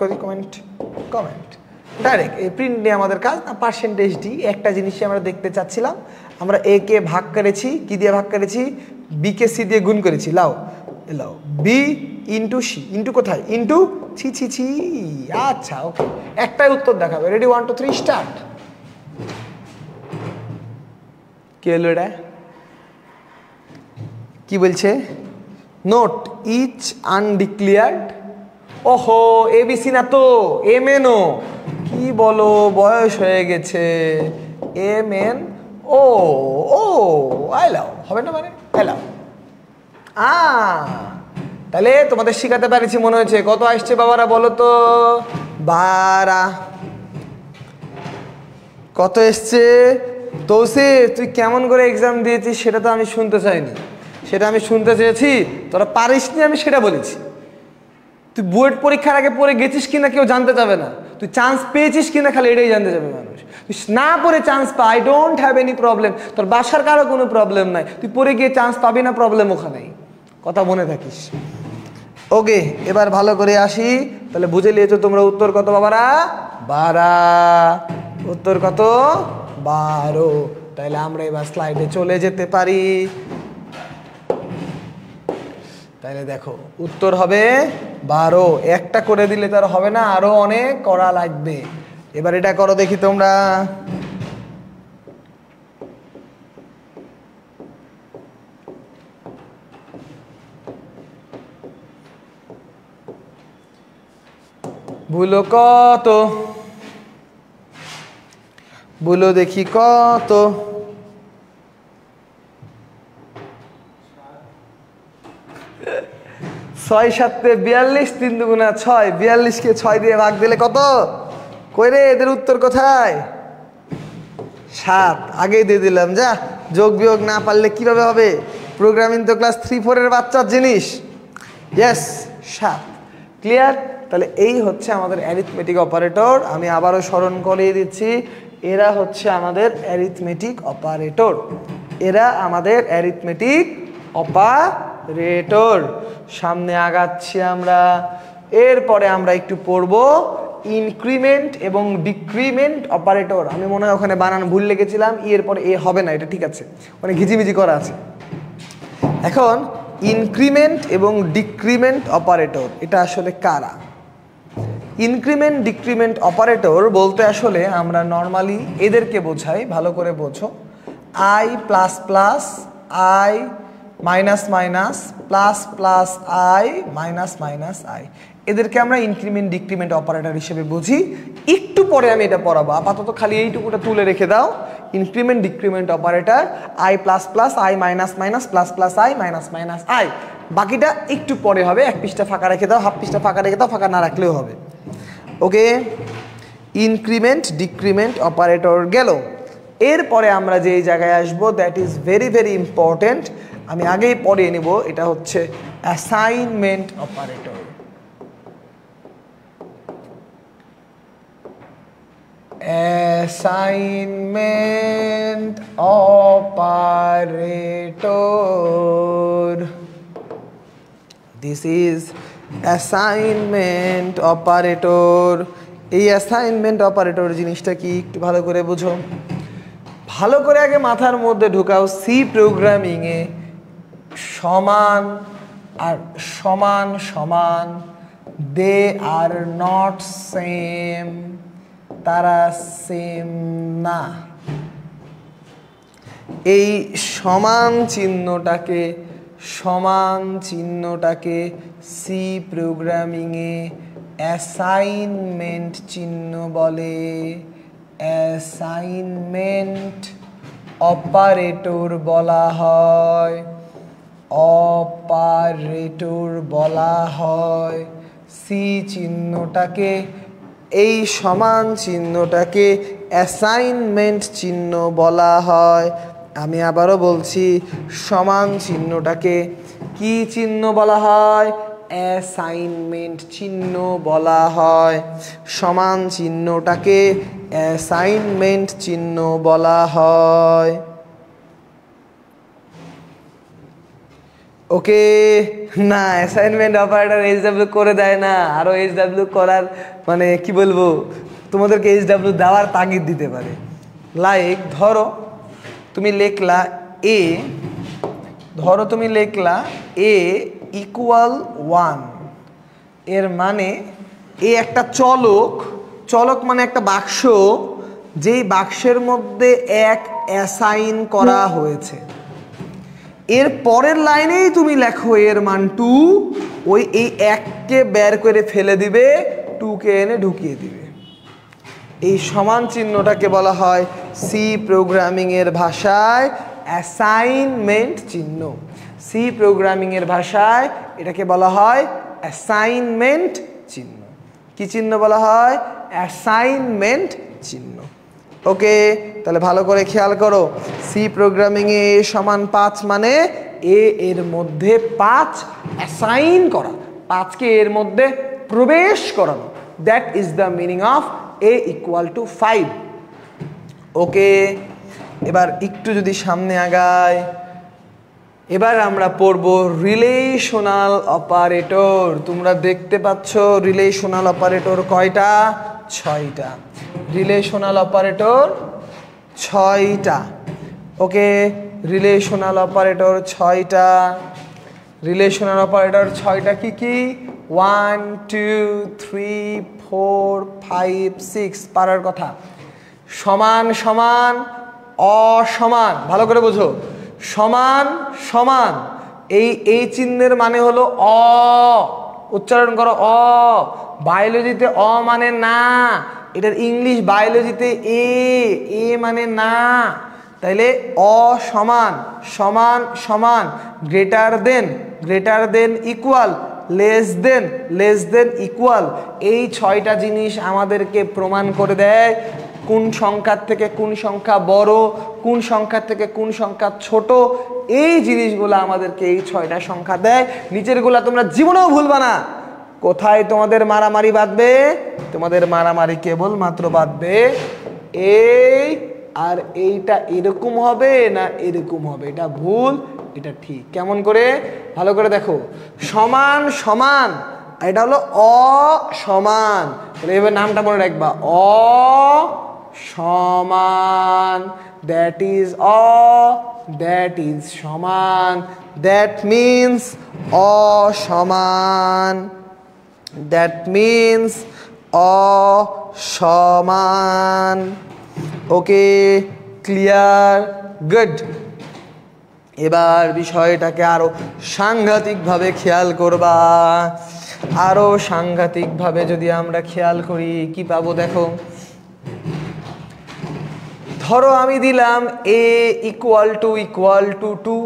[SPEAKER 1] করি কমেন্ট ডাইরেক্ট এই প্রিন্ট নিয়ে আমাদের কাজ না পার্সেন্টেজ ডি একটা জিনিসই আমরা দেখতে চাচ্ছিলাম আমরা এ কে ভাগ করেছি কি দিয়ে ভাগ করেছি বি কে সি দিয়ে গুণ করেছি লাও বি ইন্টু সি ইন্টু কোথায় ইন্টু ছি আচ্ছা ওকে একটাই উত্তর দেখাবে রেডি 1 2 3 স্টার্ট কি হলো এটা কি বলছে নোট ইচ আনডিক্লেয়ার্ড ওহো এবিসি না তো এম এন ও কি বলো বয়স হয়ে গেছে এম এন ও আইলাও হবে না মানে আইলাও তাহলে তোমাদের শিখাতে পারছি মনে হচ্ছে কত আসছে বাবারা বলো তো 12 কত এসছে তৌসিফ তুই কেমন করে এক্সাম দিয়েছিস সেটা তো আমি শুনতে চাইনি সেটা আমি শুনতে চেয়েছি তোরা পারিসনি আমি সেটা বলেছি তুই বুয়েট পরীক্ষার আগে পড়ে গেছিস কিনা কেউ জানতে যাবে না তুই চান্স পেয়েছিস কিনা খালি এটাই জানতে যাবে মানুষ তুই না পড়ে চান্স পা I don't have any problem তোর বাসার কারো কোনো প্রবলেম নাই তুই পড়ে গিয়ে চান্স পাবি না প্রবলেম ওখানেই কথা মনে থাকিস ওকে এবার ভালো করে আসি তাহলে বুঝে নিয়েছো তোমরা উত্তর কত বাবারা 12 উত্তর কত 12 তাহলে আমরা এবার স্লাইডে চলে যেতে পারি তাহলে দেখো উত্তর হবে 12 একটা করে দিলে তার হবে না আরো অনেক করা লাগবে এবার এটা করো দেখি তোমরা ভুলো কত বলো দেখি কত 6 7 42 3 দুগুণা 6 42 কে 6 দিয়ে ভাগ দিলে কত কই রে এদের উত্তর কোথায় 7 আগেই দিয়ে দিলাম যা যোগ বিয়োগ না পারলে কিভাবে হবে প্রোগ্রামিং তো ক্লাস 3 4 এর বাচ্চার জিনিস ইয়েস 7 ক্লিয়ার তাহলে এই হচ্ছে আমাদের অ্যারিথমেটিক অপারেটর আমি আবারও স্মরণ করিয়ে দিচ্ছি এরা হচ্ছে আমাদের অ্যারিথমেটিক অপারেটর অপারেটর। সামনে আগাচ্ছি আমরা। এরপরে আমরা একটু পড়ব ইনক্রিমেন্ট এবং ডিক্রিমেন্ট অপারেটর। আমি মনে হয় ওখানে বানান ভুল লিখেছিলাম, এর পরে এ হবে না, এটা ঠিক আছে, মানে ঘিজিমিজি করা আছে। এখন ইনক্রিমেন্ট এবং ডিক্রিমেন্ট অপারেটর এটা আসলে কারা? ইনক্রিমেন্ট ডিক্রিমেন্ট অপারেটর বলতে আসলে আমরা নর্মালি এদেরকে বোঝাই, ভালো করে বোঝো, I plus plus, I minus minus, plus plus I, minus minus I, এদেরকে আমরা ইনক্রিমেন্ট ডিক্রিমেন্ট অপারেটর হিসেবে বুঝি। একটু পরে আমি এটা পড়াবো, আপাতত খালি এইটুকুটা তুলে রেখে দাও। Increment decrement operator I plus plus, I minus minus, plus plus I, minus minus I. বাকিটা একটু পরে হবে, এক পৃষ্ঠা ফাঁকা রেখে দাও, হাফ পৃষ্ঠা ফাঁকা রেখে দাও, ফাঁকা না রাখলেও হবে। ওকে, ইনক্রিমেন্ট ডিক্রিমেন্ট অপারেটর গেল। এরপরে আমরা যে জায়গায় আসবো, that is very very important, আমি আগেই পড়িয়ে নেব, এটা হচ্ছে assignment operator. Assignment operator, this is assignment operator. এই অ্যাসাইনমেন্ট অপারেটর জিনিসটা কি একটু ভালো করে বুঝো, ভালো করে আগে মাথার মধ্যে ঢুকাও। সি প্রোগ্রামিংয়ে সমান আর সমান সমান, দে আর নট সেম, তারা সেম না। এই সমান চিহ্নটাকে সি প্রোগ্রামিংয়ে অ্যাসাইনমেন্ট চিহ্ন বলে। অ্যাসাইনমেন্ট অপারেটর বলা হয়, অপারেটর বলা হয়। সি চিহ্নটাকে, এই সমান চিহ্নটাকে অ্যাসাইনমেন্ট চিহ্ন বলা হয়। আমি আবারও বলছি, সমান চিহ্নটাকে কি চিহ্ন বলা হয়? অ্যাসাইনমেন্ট চিহ্ন বলা হয়। সমান চিহ্নটাকে অ্যাসাইনমেন্ট চিহ্ন বলা হয়। ওকে, না অ্যাসাইনমেন্ট অপারেটর এইচডব্লিউ করে দেয় না, আরও এইচডব্লিউ করার মানে কি বলবো, তোমাদেরকে এইচডব্লিউ দেওয়ার তাগিদ দিতে পারে। লাইক ধরো তুমি লিখলা এ, ধরো তুমি লিখলা এ ইকুয়াল 1, এর মানে এ একটা চলক, চলক মানে একটা বাক্স, যেই বাক্সের মধ্যে এক অ্যাসাইন করা হয়েছে। এর পরের লাইনেই তুমি লেখো এর মান 2, ওই এই এককে বের করে ফেলে দিবে, 2কে এনে ঢুকিয়ে দিবে। এই সমান চিহ্নটাকে বলা হয় সি প্রোগ্রামিং এর ভাষায় অ্যাসাইনমেন্ট চিহ্ন। সি প্রোগ্রামিং এর ভাষায় এটাকে বলা হয় অ্যাসাইনমেন্ট চিহ্ন। কি চিহ্ন বলা হয়? অ্যাসাইনমেন্ট চিহ্ন। ওকে, তাহলে ভালো করে খেয়াল করো, সি প্রোগ্রামিংয়ে এ সমান 5 মানে এ এর মধ্যে 5 অ্যাসাইন করা, 5কে এর মধ্যে প্রবেশ করানো। That is the meaning of A equal two 5। ওকে, এবার একটু যদি সামনে আগাই, এবার আমরা পড়ব রিলেশনাল অপারেটর। তোমরা দেখতে পাচ্ছ রিলেশনাল অপারেটর কয়টা? 6টা। রিলেশনাল অপারেটর 6টা। ওকে, রিলেশনাল অপারেটর 6টা। রিলেশনাল অপারেটর 6টা কি কি? 1 2 3 4 5 6 পারার কথা। সমান সমান, অসমান, ভালো করে বোঝো, সমান সমান, এই চিহ্নের মানে হলো অ, উচ্চারণ করো অ। বায়োলজিতে অ মানে না, এটার ইংলিশ বায়োলজিতে এ মানে না। তাইলে অসমান, সমান সমান, greater than equal, less than equal. এই 6টা জিনিস আমাদেরকে প্রমাণ করে দেয় কোন সংখ্যার থেকে কোন সংখ্যা বড়, কোন সংখ্যার থেকে কোন সংখ্যা ছোট। এই জিনিসগুলো আমাদেরকে এই 6টা সংখ্যা দেয়। নিচেরগুলা তোমরা জীবনেও ভুলবা না। কোথায় তোমাদের মারামারি বাঁধবে? তোমাদের মারামারি কেবলমাত্র বাঁধবে এই আর এইটা এরকম হবে না এরকম হবে, এটা ভুল, এটা ঠিক। কেমন করে? ভালো করে দেখো, সমান সমান, এটা হলো অসমান। তাহলে এবার নামটা মনে রাখবা, অসমান, দ্যাট ইজ দ্যাট ইজ সমান, দ্যাট মিন্স অসমান, দ্যাট মিন্স অসমান। Okay, clear, good. এবার বিষয়টাকে আরো সাংঘাতিকভাবে খেয়াল করবা। আরো সাংঘাতিকভাবে যদি আমরা খেয়াল করি কি পাবো দেখো। ধরো আমি দিলাম a ইকুয়াল টু 2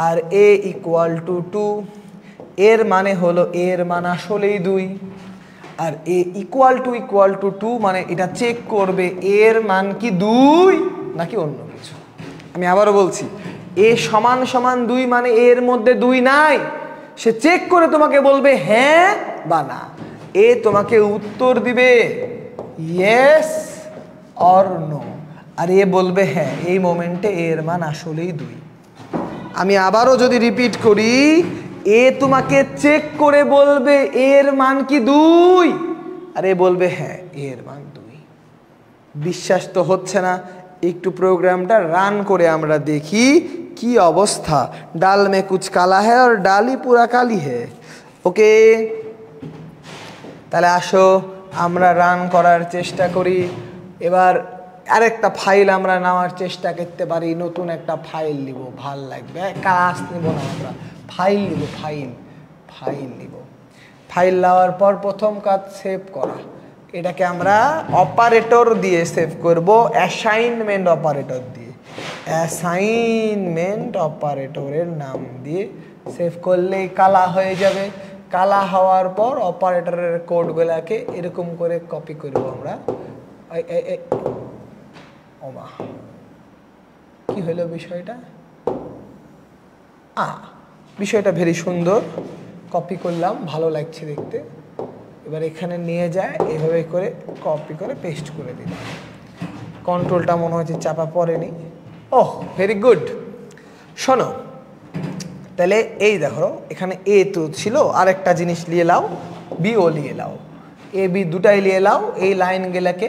[SPEAKER 1] আর a ইকুয়াল টু 2, এর মানে হলো এর মান আসলেই 2, আর a ইকুয়াল টু 2 মানে এটা চেক করবে এর মান কি 2 নাকি অন্য কিছু। আমি আবারও বলছি, a সমান সমান 2 মানে এর মধ্যে 2 নাই, সে চেক করে তোমাকে বলবে হ্যাঁ বা না। এ তোমাকে উত্তর দিবে ইয়েস অর নো, আর এ বলবে হ্যাঁ, এই মোমেন্টে এর মান আসলেই 2। আমি আবারও যদি রিপিট করি, এ তোমাকে চেক করে বলবে এর মান কি 2, আর এ বলবে হ্যাঁ এর মান 2। বিশ্বাস তো হচ্ছে না, একটু প্রোগ্রামটা রান করে আমরা দেখি কি অবস্থা। ডাল মে কুছ কালা হ্যায় আর ডালি পুরা কালি হ্যায়। ওকে, তাহলে আসো আমরা রান করার চেষ্টা করি। এবার আরেকটা ফাইল আমরা নেওয়ার চেষ্টা করতে পারি, নতুন একটা ফাইল নিব, ভাল লাগবে। ক্লাস নিব না আমরা, ফাইল নিব, ফাইল নিব। ফাইল নেওয়ার পর প্রথম কাজ সেভ করা। এটাকে আমরা অপারেটর দিয়ে সেভ করব, অ্যাসাইনমেন্ট অপারেটর দিয়ে। অ্যাসাইনমেন্ট অপারেটরের নাম দিয়ে সেভ করলেই কালা হয়ে যাবে। কালা হওয়ার পর অপারেটরের কোডগুলোকে এরকম করে কপি করব আমরা। ওমা, কি হলো বিষয়টা? বিষয়টা ভেরি সুন্দর, কপি করলাম, ভালো লাগছে দেখতে। এবার এখানে নিয়ে যায় এভাবে করে কপি করে পেস্ট করে দিলাম। কন্ট্রোলটা মনে হচ্ছে চাপা পড়েনি। ওহ, ভেরি গুড। শোনো, তাহলে এই দেখো এখানে এ তো ছিল, আরেকটা জিনিস নিয়ে নাও, বিও নিয়ে নাও, এ বি দুটাই নিয়ে নাও। এই লাইনগুলোকে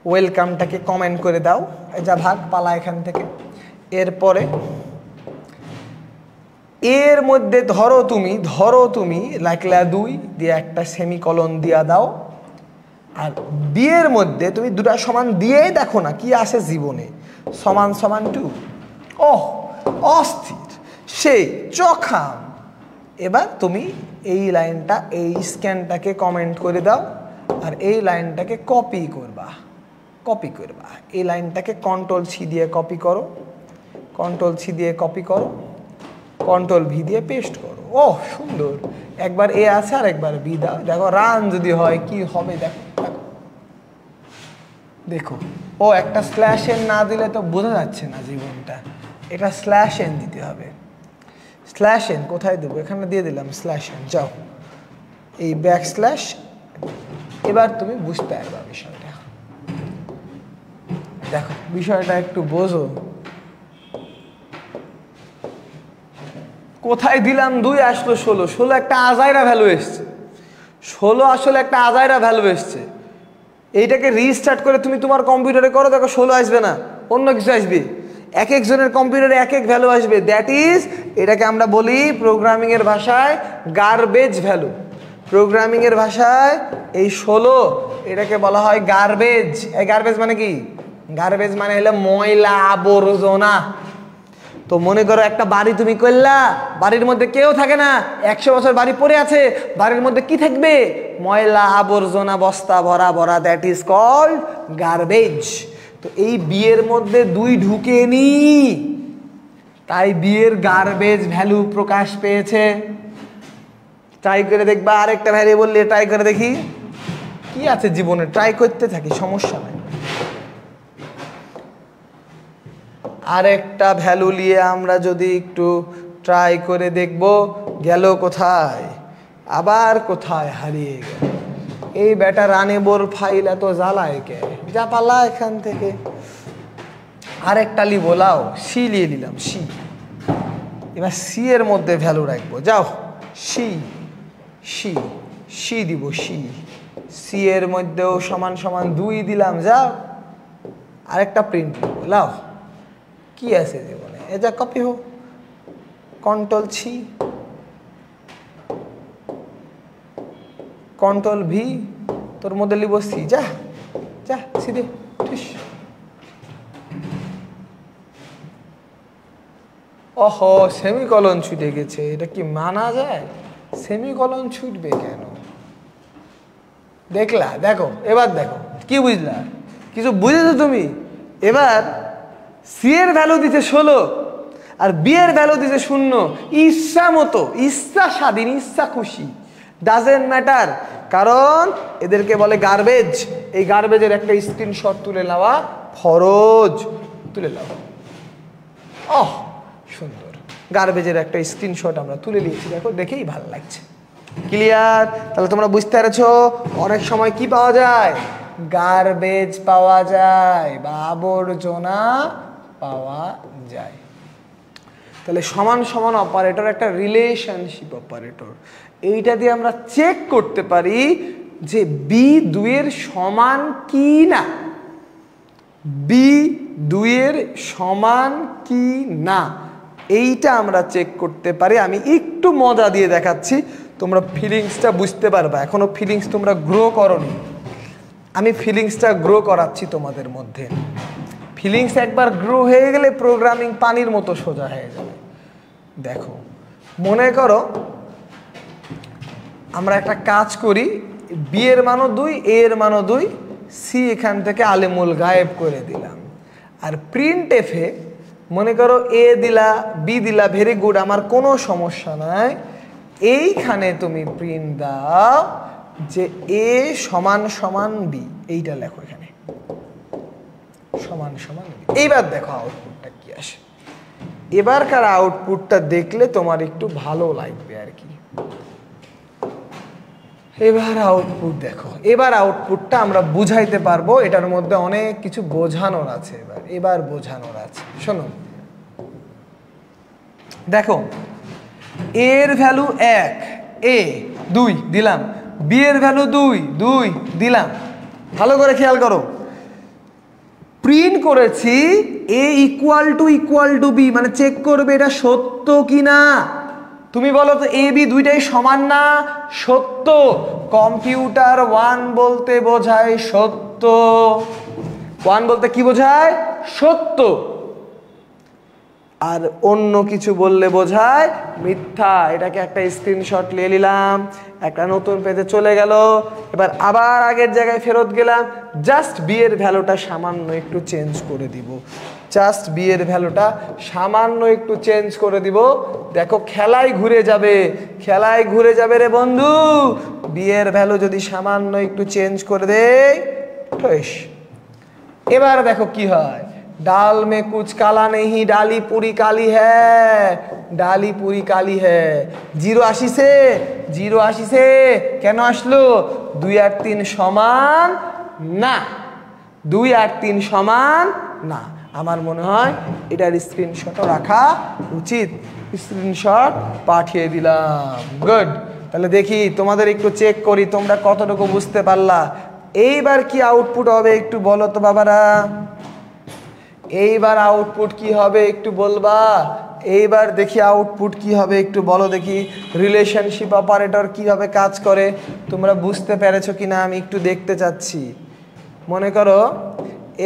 [SPEAKER 1] ওয়েলকামটাকে কমেন্ট করে দাও, যা ভাগ পালা এখান থেকে। এরপরে এর মধ্যে ধরো তুমি লাইকলা 2 দিয়ে একটা সেমিকলন দিয়া দাও, আর বি এর মধ্যে তুমি দুটা সমান দিয়েই দেখো না কি আসে জীবনে, সমান সমান 2। ওহ, অস্থির, সেই চখাম। এবার তুমি এই লাইনটা, এই স্ক্যানটাকে কমেন্ট করে দাও, আর এই লাইনটাকে কপি করবা। এই লাইনটাকে কন্ট্রোল সি দিয়ে কপি করো, কন্ট্রোল সি দিয়ে কপি করো, কন্ট্রোল ভি দিয়ে পেস্ট করো। ওহ, সুন্দর। একবার এ আছে আর একবার বি দাও, দেখো রান যদি হয় কি হবে। দেখো দেখো, ও একটা স্ল্যাশ এন না দিলে তো বোঝা যাচ্ছে না জীবনটা, এটা স্ল্যাশ এন দিতে হবে। স্ল্যাশ এন কোথায় দেবো? এখানে দিয়ে দিলাম স্ল্যাশ এন। যাও, এই ব্যাক স্ল্যাশ। এবার তুমি বুঝতে পারবা বিষয়টা। দেখো বিষয়টা একটু বোঝো। কোথায় দিলাম 2, আসলো 16। 16 একটা আজাইরা ভ্যালু এসছে, 16 আসলে একটা আজাইরা ভ্যালু এসছে। এইটাকে রিস্টার্ট করে তুমি তোমার কম্পিউটারে করো, দেখো 16 আসবে না, অন্য কিছু আসবে। এক একজনের কম্পিউটারে এক এক ভ্যালু আসবে। দ্যাট ইজ, এটাকে আমরা বলি প্রোগ্রামিংয়ের ভাষায় গার্বেজ ভ্যালু। প্রোগ্রামিংয়ের ভাষায় এই 16 এটাকে বলা হয় গার্বেজ। এই গার্বেজ মানে কি? গার্বেজ মানে হলো ময়লা আবর্জনা। তো মনে করো একটা বাড়ি তুমি করলা, বাড়ির মধ্যে কেউ থাকে না, 100 বছর বাড়ি পড়ে আছে, বাড়ির মধ্যে কি থাকবে? ময়লা আবর্জনা বস্তা ভরা ভরা, দ্যাট ইজ কল্ড গার্বেজ। তো এই বিয়ের মধ্যে 2 ঢুকেনি, তাই বিয়ের গার্বেজ ভ্যালু প্রকাশ পেয়েছে। ট্রাই করে দেখবা, আরেকটা ভ্যারিয়েবল নিয়ে ট্রাই করে দেখি কি আছে জীবনে। ট্রাই করতে থাকি, সমস্যা নাই। আরেকটা ভ্যালু নিয়ে আমরা যদি একটু ট্রাই করে দেখব, গেল কোথায়, আবার কোথায় হারিয়ে গেল। এই বেটা রানেবোর ফাইল এত জ্বালায় কে? যা পালা এখান থেকে। আরেকটা লিবো, লাও সি নিয়ে নিলাম, সি। এবার সি এর মধ্যে ভ্যালু রাখবো, যাও সি সি সি দিব, সি সি এর মধ্যেও সমান সমান 2 দিলাম, যাও আরেকটা প্রিন্ট করবো, লাও কি আছে জীবনে, এ যা কপি হোক, কন্ট্রোল সি কন্ট্রোল ভি, তোর মধ্যে লিব সি, যা যা সি দে, ঠিক। ওহো সেমিকলন ছুটে গেছে, এটা কি মানা যায়? সেমিকলন ছুটবে কেন? দেখলা, দেখো এবার দেখো কি বুঝলা, কিছু বুঝেছো তুমি? এবার সি এর ভ্যালু দিতে 16 আর বি এর ভ্যালু দিতে 0, ইচ্ছা মতো, ইচ্ছা স্বাধীন, ইচ্ছা খুশি, ডাজেন্ট ম্যাটার, কারণ এদেরকে বলে গার্বেজ। এই গার্বেজের একটা স্ক্রিনশট তুলে নেওয়া ফরজ, তুলে নেওয়া। ওহ সুন্দর, গার্বেজের একটা স্ক্রিনশট আমরা তুলে নিয়েছি, দেখো দেখেই ভালো লাগছে। ক্লিয়ার? তাহলে তোমরা বুঝতে পেরেছো অনেক সময় কি পাওয়া যায়, গার্বেজ পাওয়া যায় বা আবর্জনা পাওয়া যায়। তাহলে সমান সমান অপারেটর একটা রিলেশনশিপ অপারেটর, এইটা দিয়ে আমরা চেক করতে পারি যে বি 2 এর সমান কি না, বি 2 এর সমান কি না, এইটা আমরা চেক করতে পারি। আমি একটু মজা দিয়ে দেখাচ্ছি, তোমরা ফিলিংসটা বুঝতে পারবা। এখনো ফিলিংস তোমরা গ্রো করোনি, আমি ফিলিংসটা গ্রো করাচ্ছি তোমাদের মধ্যে। ফিলিংস একবার গ্রো হয়ে গেলে প্রোগ্রামিং পানির মতো সোজা হয়ে যাবে। দেখো মনে করো আমরা একটা কাজ করি, বি এর মানও 2, এ এর মানও 2, সি এখান থেকে আলেমুল গায়েব করে দিলাম। আর প্রিন্ট এফে মনে করো এ দিলা বি দিলা, ভেরি গুড, আমার কোনো সমস্যা নাই। এইখানে তুমি প্রিন্ট দাও যে এ সমান সমান বি, এইটা লেখো এখানে সমান সমান বি। এইবার দেখো আউটপুটটা কি আসে। এবারকার আউটপুটটা দেখলে তোমার একটু ভালো লাগবে আর কি। এবার আউটপুট দেখো, এবার আউটপুটটা আমরা বুঝাইতে পারবো, এটার মধ্যে অনেক কিছু বোঝানোর আছে। এবার বোঝানোর আছে, শোনো দেখো, এর ভ্যালু 1, এ 2 দিলাম, বি এর ভ্যালু 2, 2 দিলাম। ভালো করে খেয়াল করো, প্রিন্ট করেছি এ ইকুয়াল টু বি, মানে চেক করবে এটা সত্য কিনা। তুমি বলো তো এ বি দুইটাই সমান না? সত্য। কম্পিউটার 1 বলতে বোঝায় সত্য, 1 বলতে কি বোঝায়? সত্য। আর অন্য কিছু বললে বোঝায় মিথ্যা। এটাকে একটা স্ক্রিনশট নিয়ে নিলাম, একটা নতুন পেজে চলে গেল। এবার আবার আগের জায়গায় ফেরত গেলাম, জাস্ট বি এর ভ্যালুটা সামান্য একটু চেঞ্জ করে দিব, জাস্ট বি এর ভ্যালুটা সামান্য একটু চেঞ্জ করে দিব। দেখো খেলায় ঘুরে যাবে, খেলায় ঘুরে যাবে রে বন্ধু। বি এর ভ্যালু যদি সামান্য একটু চেঞ্জ করে দেই, ঠস। এবার দেখো কি হয়, ডাল মে কুছ কালা নেই, ডালি পুরি কালি হ্যায়, ডালি পুরি কালি হ্যায়। 0 আসিছে, 0 আসিছে, কেন আসলো? 2 আর 3 সমান না, 2 আর 3 সমান না। আমার মনে হয় এটার স্ক্রিনশটও রাখা উচিত, স্ক্রিনশট পাঠিয়ে দিলাম। গুড। তাহলে দেখি তোমাদের একটু চেক করি তোমরা কতটুকু বুঝতে পারলা। এইবার কি আউটপুট হবে একটু বলো তো বাবারা, এইবার আউটপুট কি হবে একটু বলবা? এইবার দেখি আউটপুট কি হবে একটু বলো দেখি। রিলেশনশিপ অপারেটর কিভাবে কাজ করে তোমরা বুঝতে পেরেছো কিনা আমি একটু দেখতে চাচ্ছি। মনে করো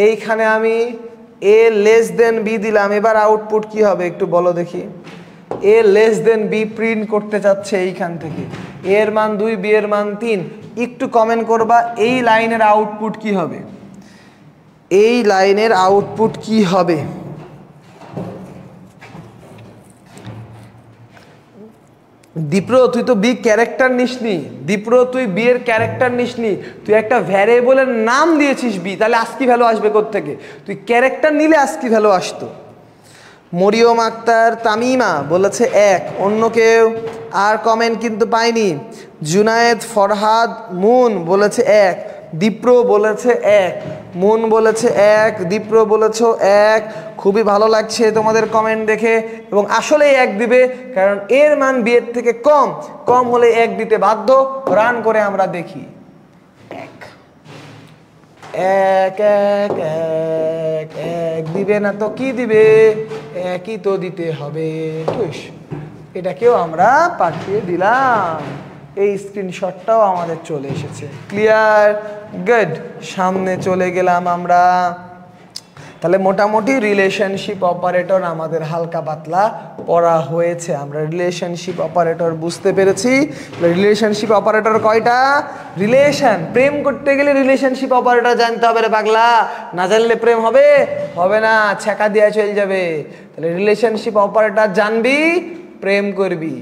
[SPEAKER 1] এইখানে আমি এ লেস দেন বি দিলাম, এবার আউটপুট কি হবে একটু বলো দেখি। এ লেস দেন বি প্রিন্ট করতে চাচ্ছে এইখান থেকে, এর মান 2, বি এর মান 3। একটু কমেন্ট করবা এই লাইনের আউটপুট কি হবে, এই লাইনের আউটপুট কি হবে? দীপ্র তুই তো বি ক্যারেক্টার নিসনি, দীপ্র তুই বি এর ক্যারেক্টার নিসনি, তুই একটা ভ্যারিয়েবলের নাম দিয়েছিস বি, তাহলে আস্কি ভ্যালু আসবে কোত্থেকে? তুই ক্যারেক্টার নিলে আস্কি ভ্যালু আসতো। মরিয়ম আক্তার তামিমা বলেছে 1, অন্য কেউ আর কমেন্ট কিন্তু পাইনি। জুনায়েদ ফরহাদ মুন বলেছে 1, দীপ্র বলেছে 1, মন বলেছে 1, দীপ্র বলেছ 1। খুবই ভালো লাগছে তোমাদের কমেন্ট দেখে, এবং আসলেই 1 দিবে, কারণ এর মান b এর থেকে কম, কম হলে 1 দিতে বাধ্য। রান করে আমরা দেখি। 1 1 1 1 1 দিবে না তো কি দিবে? 1ই তো দিতে হবে। এটাকেও আমরা পাঠিয়ে দিলাম। এই স্ক্রিনশটটাও আমাদের চলে এসেছে। ক্লিয়ার? গুড। সামনে চলে গেলাম আমরা। তাহলে মোটামুটি রিলেশনশিপ অপারেটর আমাদের হালকা পাতলা পড়া হয়েছে। আমরা রিলেশনশিপ অপারেটর বুঝতে পেরেছি। রিলেশনশিপ অপারেটর কয়টা? রিলেশন, প্রেম করতে গেলে রিলেশনশিপ অপারেটর জানতে হবে রে পাগলা। না জানলে প্রেম হবে? হবে না, ছ্যাঁকা দিয়ে চলে যাবে। তাহলে রিলেশনশিপ অপারেটর জানবি, প্রেম করবি।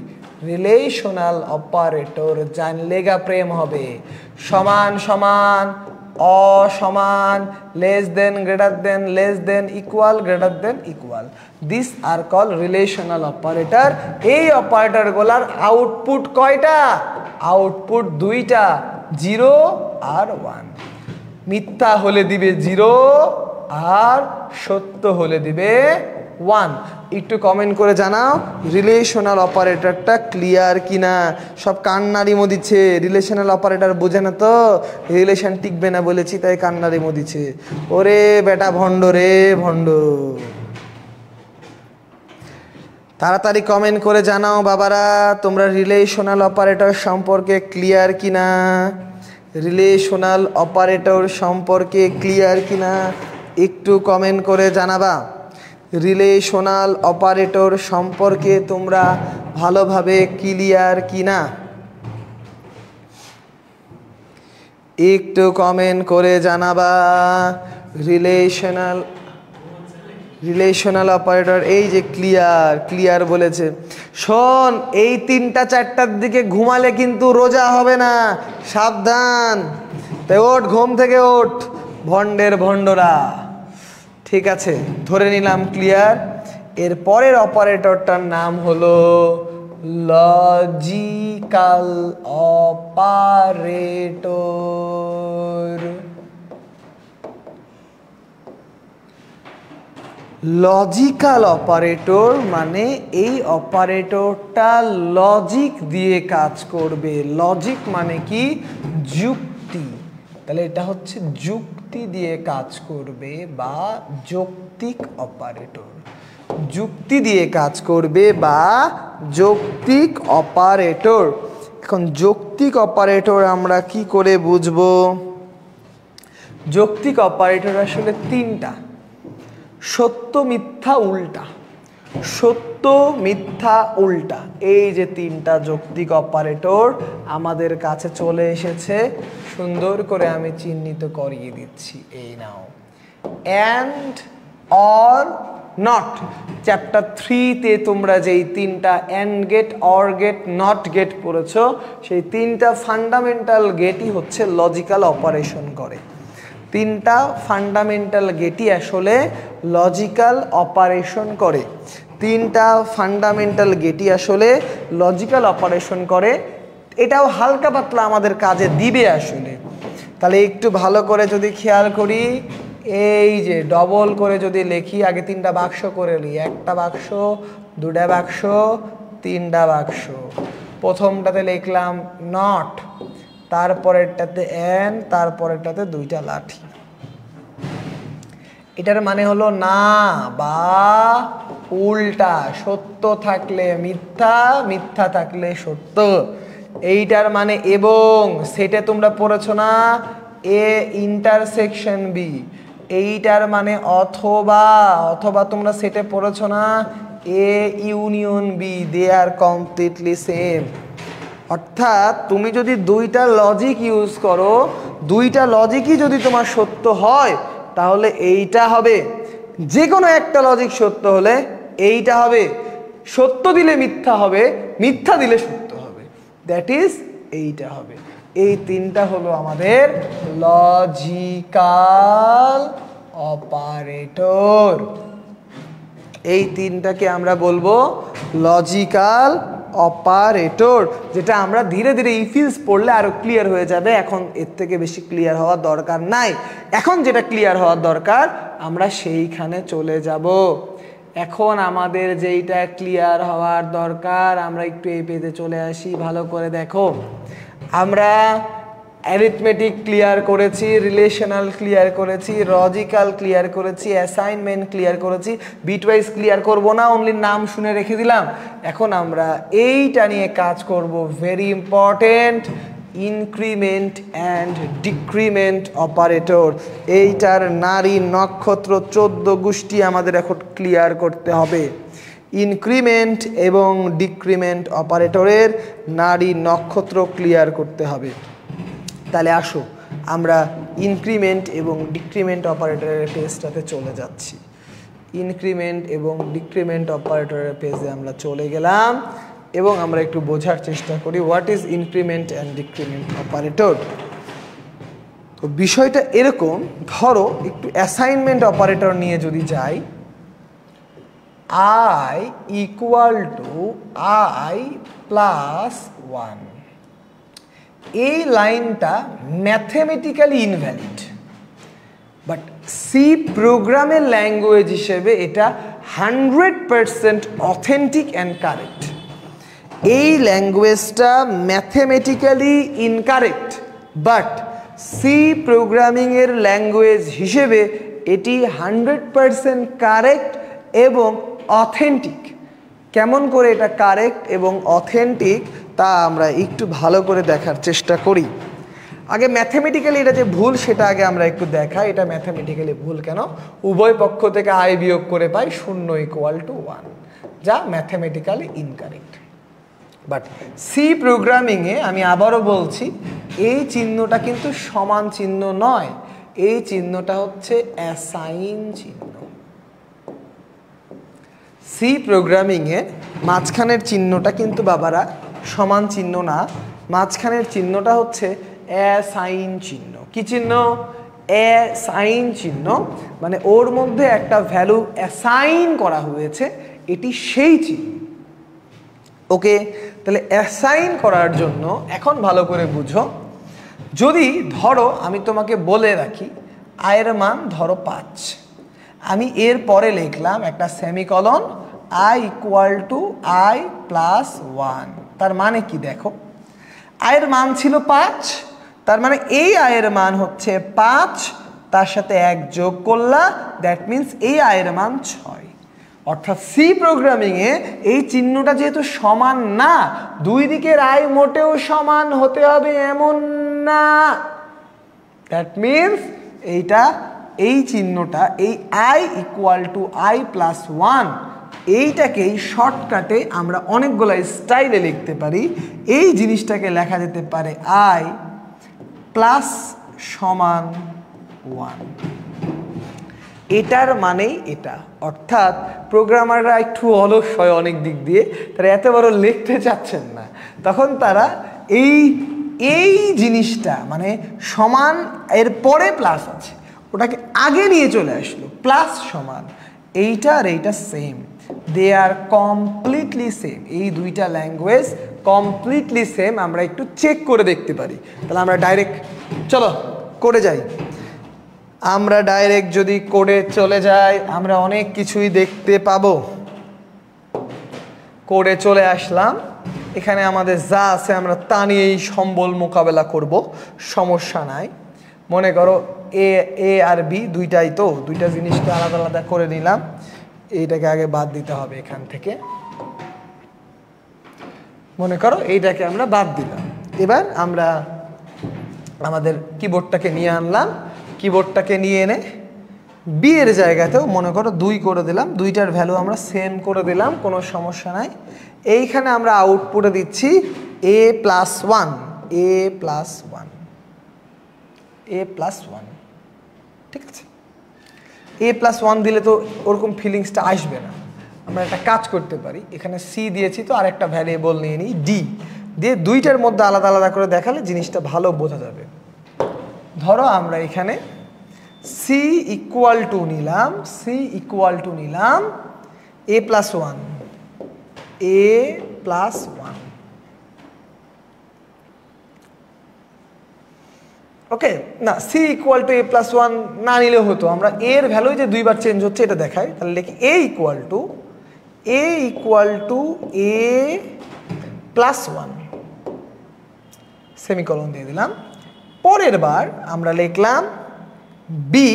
[SPEAKER 1] রিলেশনাল অপারেটর জানলেগা প্রেম হবে। সমান সমান, অসমান, less than, greater than, less than, equal, greater than, equal, this are call relational operator. এই অপারেটর গুলার আউটপুট কয়টা? আউটপুট 2টা, 0 আর 1। মিথ্যা হলে দিবে 0 আর সত্য হলে দিবে 1। একটু কমেন্ট করে জানাও রিলেশনাল অপারেটরটা ক্লিয়ার কিনা। সব কান্নারিমো দিচ্ছে, রিলেশনাল অপারেটর বোঝে না তো, রিলেশন টিকবে না বলেছি তাই কান্নারিমো দিচ্ছে। ওরে বেটা ভণ্ড রে ভণ্ড। তাড়াতাড়ি কমেন্ট করে জানাও বাবারা তোমরা রিলেশনাল অপারেটর সম্পর্কে ক্লিয়ার কিনা। রিলেশনাল অপারেটর সম্পর্কে ক্লিয়ার কিনা একটু কমেন্ট করে জানাবা। রিলেশনাল অপারেটর সম্পর্কে তোমরা ভালোভাবে ক্লিয়ার কিনা একটু কমেন্ট করে জানাবা। রিলেশনাল অপারেটর এই যে ক্লিয়ার বলেছে। শোন, এই 3টা 4টার দিকে ঘুমালে কিন্তু রোজা হবে না, সাবধান। তাই ওঠ, ঘুম থেকে ওঠ ভণ্ডের ভণ্ডরা। ঠিক আছে, ধরে নিলাম ক্লিয়ার। এর পরের অপারেটরটার নাম হলো লজিক্যাল অপারেটর। লজিক্যাল অপারেটর মানে এই অপারেটরটা লজিক দিয়ে কাজ করবে। লজিক মানে কি? যুক্তি। তাহলে এটা হচ্ছে যুক্তি দিয়ে কাজ করবে বা যৌক্তিক অপারেটর। যুক্তি দিয়ে কাজ করবে বা যৌক্তিক অপারেটর। এখন যৌক্তিক অপারেটর আমরা কি করে বুঝবো? যৌক্তিক অপারেটর আসলে 3টা, সত্য মিথ্যা উল্টা। সত্য মিথ্যা উল্টা, এই যে 3টা যৌক্তিক অপারেটর আমাদের কাছে চলে এসেছে। সুন্দর করে আমি চিহ্নিত করিয়ে দিচ্ছি, এই নাও। And, or, not. চ্যাপ্টার 3-তে তোমরা যেই 3টা and gate, or gate, not gate পড়েছ, সেই 3টা ফান্ডামেন্টাল গেটই হচ্ছে লজিক্যাল অপারেশন করে। 3টা ফান্ডামেন্টাল গেটই আসলে লজিক্যাল অপারেশন করে। 3টা ফান্ডামেন্টাল গেটই আসলে লজিক্যাল অপারেশন করে। এটাও হালকা পাতলা আমাদের কাজে দিবে আসলে। তাহলে একটু ভালো করে যদি খেয়াল করি, এই যে ডবল করে যদি লিখি, আগে 3টা বাক্স করে নিই। 1টা বাক্স, 2টা বাক্স, 3টা বাক্স। প্রথমটাতে লিখলাম নট, তারপরেরটাতে অ্যান্ড, তারপরেরটাতে 2টা লাঠি। এটার মানে হলো না বা উল্টা। সত্য থাকলে মিথ্যা, মিথ্যা থাকলে সত্য। এইটার মানে এবং, সেটা তোমরা পড়েছো না, এ ইন্টারসেকশন বি। এইটার মানে অথবা, অথবা তোমরা সেটা পড়েছো না, A union B, they are completely same. অর্থাৎ তুমি যদি 2টা লজিক ইউজ করো, 2টা লজিকই যদি তোমার সত্য হয়, তাহলে এইটা হবে। যে কোনো একটা লজিক সত্য হলে এইটা হবে। সত্য দিলে মিথ্যা হবে, মিথ্যা দিলে সত্য হবে, দ্যাট ইজ এইটা হবে। এই 3টা হলো আমাদের লজিক্যাল অপারেটর। এই 3টাকে আমরা বলবো লজিক্যাল অপারেটর, যেটা আমরা ধীরে ধীরে ইফিলস পড়লে আরো ক্লিয়ার হয়ে যাবে। এখন এর থেকে বেশি ক্লিয়ার হওয়ার দরকার নাই। এখন যেটা ক্লিয়ার হওয়ার দরকার আমরা সেইখানে চলে যাব। এখন আমাদের যেইটা ক্লিয়ার হওয়ার দরকার, আমরা একটু এই পেজে চলে আসি। ভালো করে দেখো, আমরা অ্যারিথমেটিক ক্লিয়ার করেছি, রিলেশনাল ক্লিয়ার করেছি, লজিক্যাল ক্লিয়ার করেছি, অ্যাসাইনমেন্ট ক্লিয়ার করেছি, বিটওয়াইজ ক্লিয়ার করব না, অনলি নাম শুনে রেখে দিলাম। এখন আমরা এইটা নিয়ে কাজ করব, very important, increment and decrement operator. এইটার নারী নক্ষত্র 14 গোষ্ঠী আমাদের এখন ক্লিয়ার করতে হবে। ইনক্রিমেন্ট এবং ডিক্রিমেন্ট অপারেটরের নারী নক্ষত্র ক্লিয়ার করতে হবে। তাহলে আসো আমরা ইনক্রিমেন্ট এবং ডিক্রিমেন্ট অপারেটরের পেজটাতে চলে যাচ্ছি। ইনক্রিমেন্ট এবং ডিক্রিমেন্ট অপারেটরের পেজে আমরা চলে গেলাম এবং আমরা একটু বোঝার চেষ্টা করি what is increment and decrement operator. তো বিষয়টা এরকম, ধরো একটু অ্যাসাইনমেন্ট অপারেটর নিয়ে যদি যাই, i equal to i plus 1, এই লাইনটা ম্যাথমেটিক্যালি ইনভ্যালিড, বাট সি প্রোগ্রামের ল্যাঙ্গুয়েজ হিসেবে এটা 100% অথেন্টিক অ্যান্ড কারেক্ট। এই ল্যাঙ্গুয়েজটা ম্যাথমেটিক্যালি ইনকারেক্ট, বাট সি প্রোগ্রামিংয়ের ল্যাঙ্গুয়েজ হিসেবে এটি 100% কারেক্ট এবং অথেন্টিক। কেমন করে এটা কারেক্ট এবং অথেন্টিক তা আমরা একটু ভালো করে দেখার চেষ্টা করি। আগে ম্যাথমেটিক্যালি এটা যে ভুল সেটা আগে আমরা একটু দেখাই। এটা ম্যাথমেটিক্যালি ভুল কেন? উভয় পক্ষ থেকে i বিয়োগ করে পাই 0 = 1, যা ম্যাথমেটিক্যালি ইনকারেক্ট। বাট সি প্রোগ্রামিংয়ে আমি আবারও বলছি, এই চিহ্নটা কিন্তু সমান চিহ্ন নয়, এই চিহ্নটা হচ্ছে অ্যাসাইন চিহ্ন। সি প্রোগ্রামিংয়ে মাঝখানের চিহ্নটা কিন্তু বাবারা সমান চিহ্ন না, মাঝখানের চিহ্নটা হচ্ছে অ্যাসাইন চিহ্ন। কি চিহ্ন? অ্যাসাইন চিহ্ন, মানে ওর মধ্যে একটা ভ্যালু অ্যাসাইন করা হয়েছে, এটি সেই চিহ্ন। ওকে, তাহলে অ্যাসাইন করার জন্য এখন ভালো করে বুঝো, যদি ধরো আমি তোমাকে বলে রাখি আয়ের মান ধরো 5, আমি এর পরে লিখলাম একটা সেমিকলন i = i plus 1, তার মানে কি দেখো, আয়ের মান ছিল 5, তার মানে এই আয়ের মান হচ্ছে 5, তার সাথে 1 যোগ করলা, দ্যাট মিন্স এই আয়ের মান 6। অর্থাৎ সি প্রোগ্রামিংয়ে এই চিহ্নটা যেহেতু সমান না, দুই দিকের আয় মোটেও সমান হতে হবে এমন না, দ্যাট মিন্স এইটা এই চিহ্নটা এই i = i plus 1, এইটাকেই শর্টকাটে আমরা অনেকগুলো স্টাইলে লিখতে পারি। এই জিনিসটাকে লেখা যেতে পারে i প্লাস সমান 1, এটার মানেই এটা। অর্থাৎ প্রোগ্রামাররা একটু অলস হয় অনেক দিক দিয়ে, তারা এত বড় লিখতে চাচ্ছেন না, তখন তারা এই জিনিসটা মানে সমান এর পরে প্লাস আছে ওটাকে আগে নিয়ে চলে আসলো, প্লাস সমান, এইটা আর এইটা same, they are completely same. এই দুইটা ল্যাঙ্গুয়েজ কমপ্লিটলি সেম, আমরা একটু চেক করে দেখতে পারি। তাহলে আমরা ডাইরেক্ট চলো করে যাই। আমরা ডাইরেক্ট যদি কোডে চলে যাই আমরা অনেক কিছুই দেখতে পাবো। কোডে চলে আসলাম, এখানে আমাদের যা আছে আমরা তা নিয়েই সম্বল মোকাবেলা করব, সমস্যা নাই। মনে করো এ আর বি দুইটাই, তো দুইটা জিনিসকে আলাদা আলাদা করে নিলাম, এইটাকে আগে বাদ দিতে হবে এখান থেকে। মনে করো এইটাকে আমরা বাদ দিলাম, এবার আমরা আমাদের কিবোর্ডটাকে নিয়ে আনলাম, কিবোর্ডটাকে নিয়ে এনে বি এর জায়গাতেও মনে করো 2 করে দিলাম, দুইটার ভ্যালু আমরা সেম করে দিলাম, কোনো সমস্যা নাই। এইখানে আমরা আউটপুটে দিচ্ছি a plus 1, a plus 1, a plus 1, ঠিক আছে। a plus 1 দিলে তো ওরকম ফিলিংসটা আসবে না। আমরা একটা কাজ করতে পারি, এখানে c দিয়েছি তো আর একটা ভ্যারিয়েবল নিয়ে নিই d, দিয়ে দুইটার মধ্যে আলাদা আলাদা করে দেখালে জিনিসটা ভালো বোঝা যাবে। ধরো আমরা এখানে c = নিলাম, c = নিলাম a plus 1, a plus 1, okay, না C equal to A plus one না নিলেও হতো, আমরা এর ভ্যালু যে দুইবার চেঞ্জ হচ্ছে এটা দেখাই, তাহলে লিখি A equal to A plus one, semicolon দিয়ে দিলাম। পরের বার আমরা লিখলাম B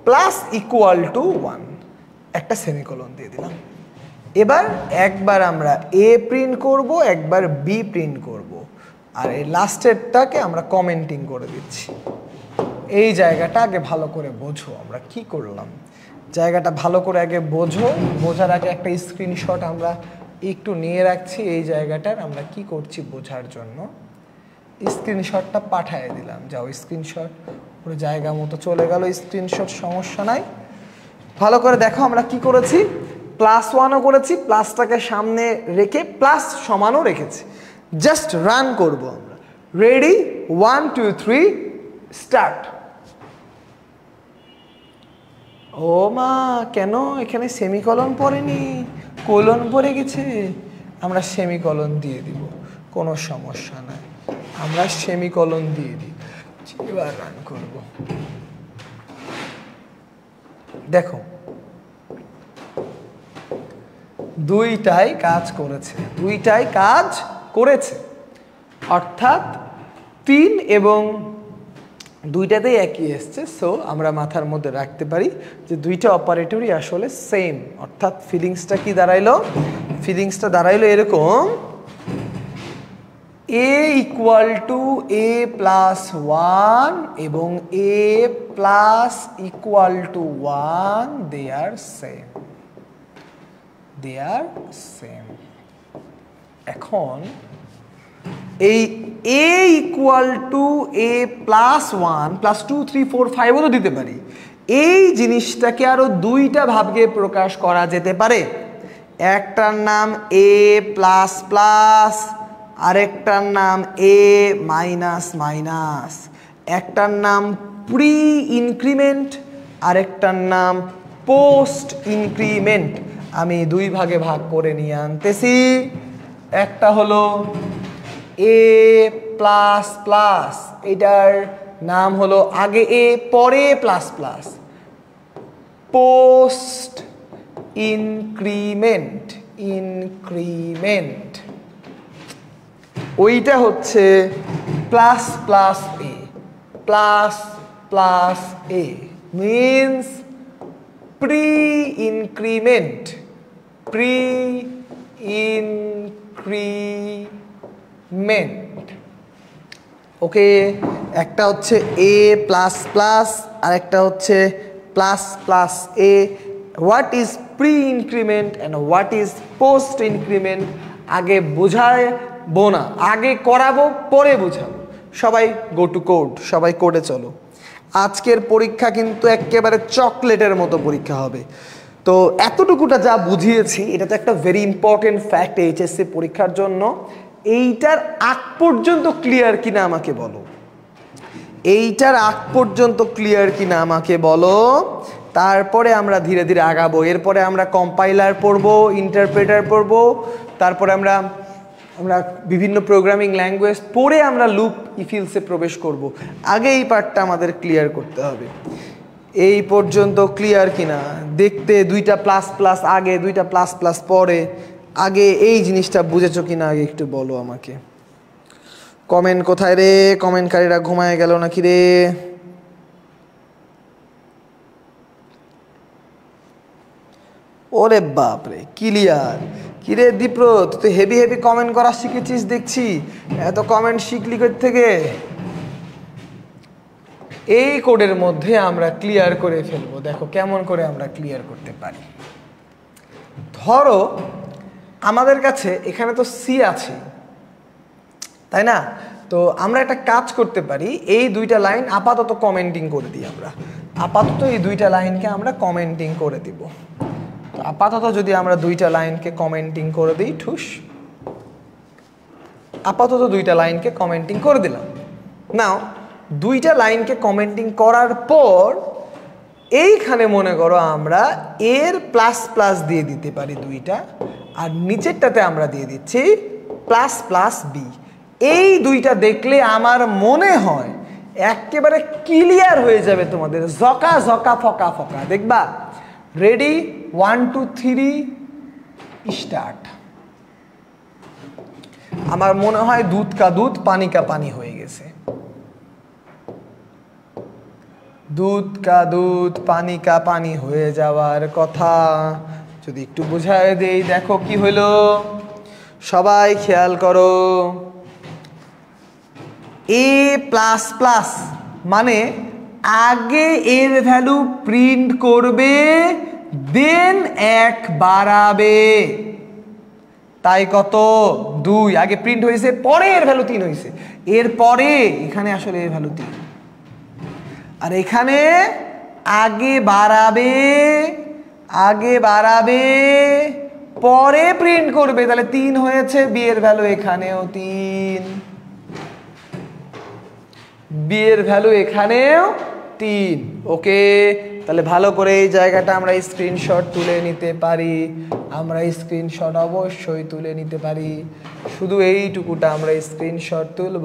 [SPEAKER 1] plus equal to one, একটা সেমিকলন দিয়ে দিলাম। এবার একবার আমরা এ প্রিন্ট করব, একবার বি প্রিন্ট করব, আর এই লাস্টেরটাকে আমরা কমেন্টিং করে দিচ্ছি। এই জায়গাটা আগে ভালো করে বোঝো আমরা কি করলাম, জায়গাটা ভালো করে আগে বোঝো। বোঝার আগে একটা স্ক্রিনশট আমরা একটু নিয়ে রাখছি এই জায়গাটার, আমরা কি করছি বোঝার জন্য। স্ক্রিনশটটা পাঠিয়ে দিলাম, যাও স্ক্রিনশট পুরো জায়গা মতো চলে গেল স্ক্রিনশট, সমস্যা নাই। ভালো করে দেখো আমরা কি করেছি, প্লাস ওয়ানও করেছি, প্লাসটাকে সামনে রেখে প্লাস সমানও রেখেছি। জাস্ট রান করব আমরা। Ready, 1 2 3 start. ও মা, কেন এখানে সেমিকলন পড়েনি, কোলন পড়ে গেছে, আমরা সেমিকলন দিয়ে দিব, কোনো সমস্যা নাই, আমরা সেমিকলন দিয়ে দিই। এবার রান করব। দেখো দুইটাই কাজ করেছে, অর্থাৎ 3 এবং দুইটাতেই একই এসছে। সো আমরা মাথার মধ্যে রাখতে পারি যে দুইটা অপারেটরই আসলে সেম, অর্থাৎ ফিলিংসটা কি দাঁড়াইলো, ফিলিংসটা দাঁড়াইলো এরকম, A equal to A plus one এবং A plus equal to one, they are same. এখন এই A equal to A plus one plus 2 3 4 5ও তো দিতে পারি। এই জিনিসটাকে আরো দুইটা ভাবে প্রকাশ করা যেতে পারে। একটার নাম এ প্লাস প্লাস, আরেকটার নাম এ মাইনাস মাইনাস, একটার নাম প্রি ইনক্রিমেন্ট, আরেকটার নাম পোস্ট ইনক্রিমেন্ট। আমি দুই ভাগে ভাগ করে নিয়ে আনতেছি। একটা হলো এ প্লাস প্লাস, এটার নাম হলো আগে এ পরে প্লাস প্লাস, পোস্ট ইনক্রিমেন্ট। ওইটা হচ্ছে প্লাস প্লাস এ মিন্স প্রি ইনক্রিমেন্ট। ওকে, একটা হচ্ছে এ প্লাস প্লাস আর একটা হচ্ছে plus plus A. What is pre increment and what is post increment আগে বোঝাবো না, আগে করাবো পরে বোঝাবো। সবাই গো টু কোড, সবাই কোডে চলো। আজকের পরীক্ষা কিন্তু একেবারে চকলেটের মতো পরীক্ষা হবে। তো এতটুকুটা যা বুঝিয়েছি এটা তো একটা ভেরি ইম্পর্টেন্ট ফ্যাক্ট এইচএসসি পরীক্ষার জন্য। এইটার আগ পর্যন্ত ক্লিয়ার কিনা আমাকে বলো, তারপরে আমরা ধীরে ধীরে আগাবো। এরপরে আমরা কম্পাইলার পড়বো, ইন্টারপ্রেটার পড়বো, তারপরে আমরা বিভিন্ন প্রোগ্রামিং ল্যাঙ্গুয়েজ পড়ে আমরা লুপ ইফিলসে প্রবেশ করব। আগে এই পার্টটা আমাদের ক্লিয়ার করতে হবে। এই পর্যন্ত ক্লিয়ার কিনা দেখতে, দুইটা প্লাস প্লাস আগে, দুইটা প্লাস প্লাস পরে, আগে এই জিনিসটা বুঝেছো কিনা আগে একটু বলো আমাকে। কমেন্ট কোথায় রে, কমেন্টকারীরা ঘুমায় গেল নাকি রে? ওরে বাপ রে, ক্লিয়ার। কিরে দীপ্র, তুই তো হেভি কমেন্ট করা শিখেছিস দেখছি, এত কমেন্ট শিখলি কোথা থেকে? এই কোডের মধ্যে আমরা ক্লিয়ার করে ফেলবো। দেখো কেমন করে আমরা ক্লিয়ার করতে পারি। ধরো আমাদের কাছে এখানে তো সি আছে, তাই না? তো আমরা একটা কাজ করতে পারি, এই দুইটা লাইন আপাতত কমেন্টিং করে দিই। আমরা আপাতত এই দুইটা লাইনকে আমরা কমেন্টিং করে দিব। তো আপাতত যদি আমরা দুইটা লাইনকে কমেন্টিং করে দিই, ঠুস, আপাতত দুইটা লাইনকে কমেন্টিং করে দিলাম। নাও দুইটা লাইনকে কমেন্টিং করার পর এইখানে মনে করো আমরা এর প্লাস প্লাস দিয়ে দিতে পারি দুইটা, আর নিচেরটাতে আমরা দিয়ে দিচ্ছি প্লাস প্লাস বি। এই দুইটা দেখলে আমার মনে হয় একেবারে ক্লিয়ার হয়ে যাবে তোমাদের, জকা জকা ফকা ফকা। দেখবা, রেডি, 1 2 3 স্টার্ট। আমার মনে হয় দুধ কা দুধ পানি কা পানি হয়ে গেছে। দুধ কা দুধ পানি কা পানি হয়ে যাওয়ার কথা যদি একটু বোঝায় দেই, দেখো কি হইল, সবাই খেয়াল করো। এ প্লাস প্লাস মানে আগে এর ভ্যালু প্রিন্ট করবে, দেন 1 বাড়াবে। তাই কত, 2 আগে প্রিন্ট হয়েছে, পরে এর ভ্যালু 3 হয়েছে, এর পরে এখানে আসলে এর ভ্যালু 3, আর এখানে আগে বাড়াবে, আগে বাড়াবে পরে প্রিন্ট করবে, তাহলে 3 হয়েছে, বি এর ভ্যালু এখানেও 3, বি এর ভ্যালু এখানেও 3। ওকে, তাহলে ভালো করে এই জায়গাটা আমরা স্ক্রিনশট তুলে নিতে পারি, আমরা স্ক্রিনশট অবশ্যই তুলে নিতে পারি। শুধু এইটুকুটা আমরা স্ক্রিনশট তুলব,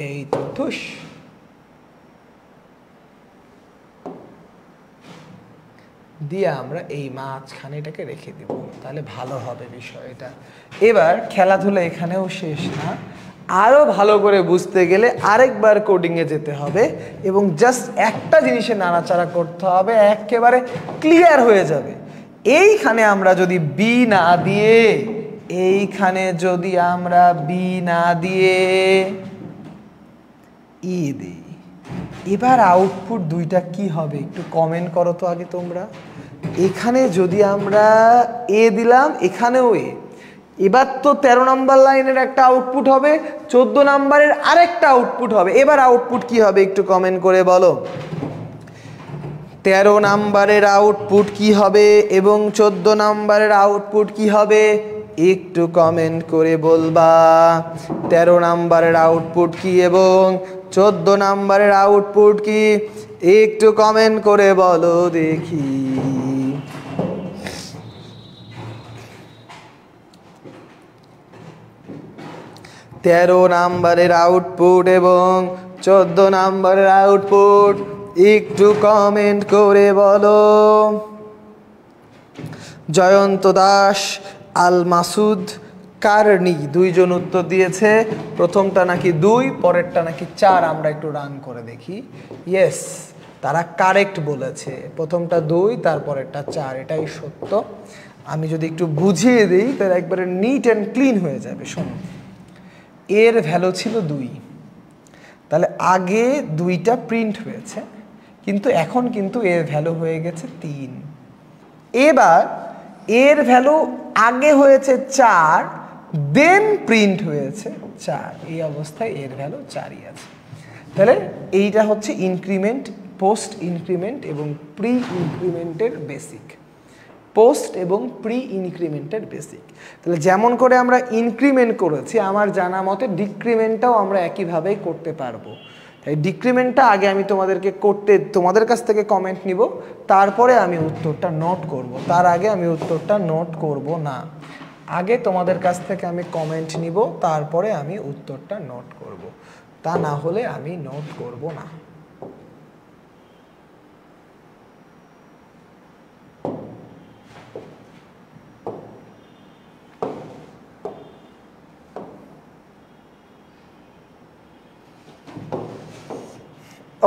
[SPEAKER 1] এই তো ধুস। দিয়ে আমরা এই মাঝখানে এটাকে রেখে দিব, তাহলে ভালো হবে বিষয়টা। এবার খেলাধুলা এখানেও শেষ না, আরো ভালো করে বুঝতে গেলে আরেকবার কোডিংয়ে যেতে হবে এবং জাস্ট একটা জিনিসে নাড়াচাড়া করতে হবে, একেবারে ক্লিয়ার হয়ে যাবে। এইখানে আমরা যদি বি না দিয়ে, এইখানে যদি আমরা বি না দিয়ে ই দিই, এবার আউটপুট দুইটা কি হবে একটু কমেন্ট করো তো আগে তোমরা। এখানে যদি আমরা এ দিলাম, এখানেও এ, এবার তো 13 নম্বর লাইনের একটা আউটপুট হবে, 14 নম্বরের আরেকটা আউটপুট হবে। এবার আউটপুট কি হবে একটু কমেন্ট করে বলো। 13 নম্বরের আউটপুট কি হবে এবং 14 নম্বরের আউটপুট কি হবে একটু কমেন্ট করে বলবা। 13 নম্বরের আউটপুট কি এবং 14 নম্বরের আউটপুট কি একটু কমেন্ট করে বলো দেখি। তেরো নম্বরের আউটপুট এবং 14 নম্বরের আউটপুট একটু কমেন্ট করে বলো। জয়ন্ত দাস, আল মাসুদ, কারণী দুইজন উত্তর দিয়েছে। প্রথমটা নাকি 2, পরেরটা নাকি 4। আমরা একটু রান করে দেখি। ইয়েস, তারা কারেক্ট বলেছে, প্রথমটা 2, তারপরেরটা 4, এটাই সত্য। আমি যদি একটু বুঝিয়ে দিই তাহলে একবারে নিট অ্যান্ড ক্লিন হয়ে যাবে। শোনো, এর ভ্যালু ছিল 2, তাহলে আগে 2টা প্রিন্ট হয়েছে, কিন্তু এখন কিন্তু এর ভ্যালু হয়ে গেছে 3। এবার এর ভ্যালু আগে হয়েছে 4, দেন প্রিন্ট হয়েছে 4, এই অবস্থায় এর ভ্যালু 4ই আছে। তাহলে এইটা হচ্ছে ইনক্রিমেন্ট, পোস্ট ইনক্রিমেন্ট এবং প্রি ইনক্রিমেন্টের বেসিক। পোস্ট এবং প্রি ইনক্রিমেন্টের বেসিক। তাহলে যেমন করে আমরা ইনক্রিমেন্ট করেছি, আমার জানা মতে ডিক্রিমেন্টটাও আমরা একইভাবেই করতে পারবো। তাই ডিক্রিমেন্টটা আগে আমি তোমাদের কাছ থেকে কমেন্ট নিব, তারপরে আমি উত্তরটা নোট করব। তার আগে আমি উত্তরটা নোট করব না, আগে তোমাদের কাছ থেকে আমি কমেন্ট নিব, তারপরে আমি উত্তরটা নোট করব। তা না হলে আমি নোট করব না।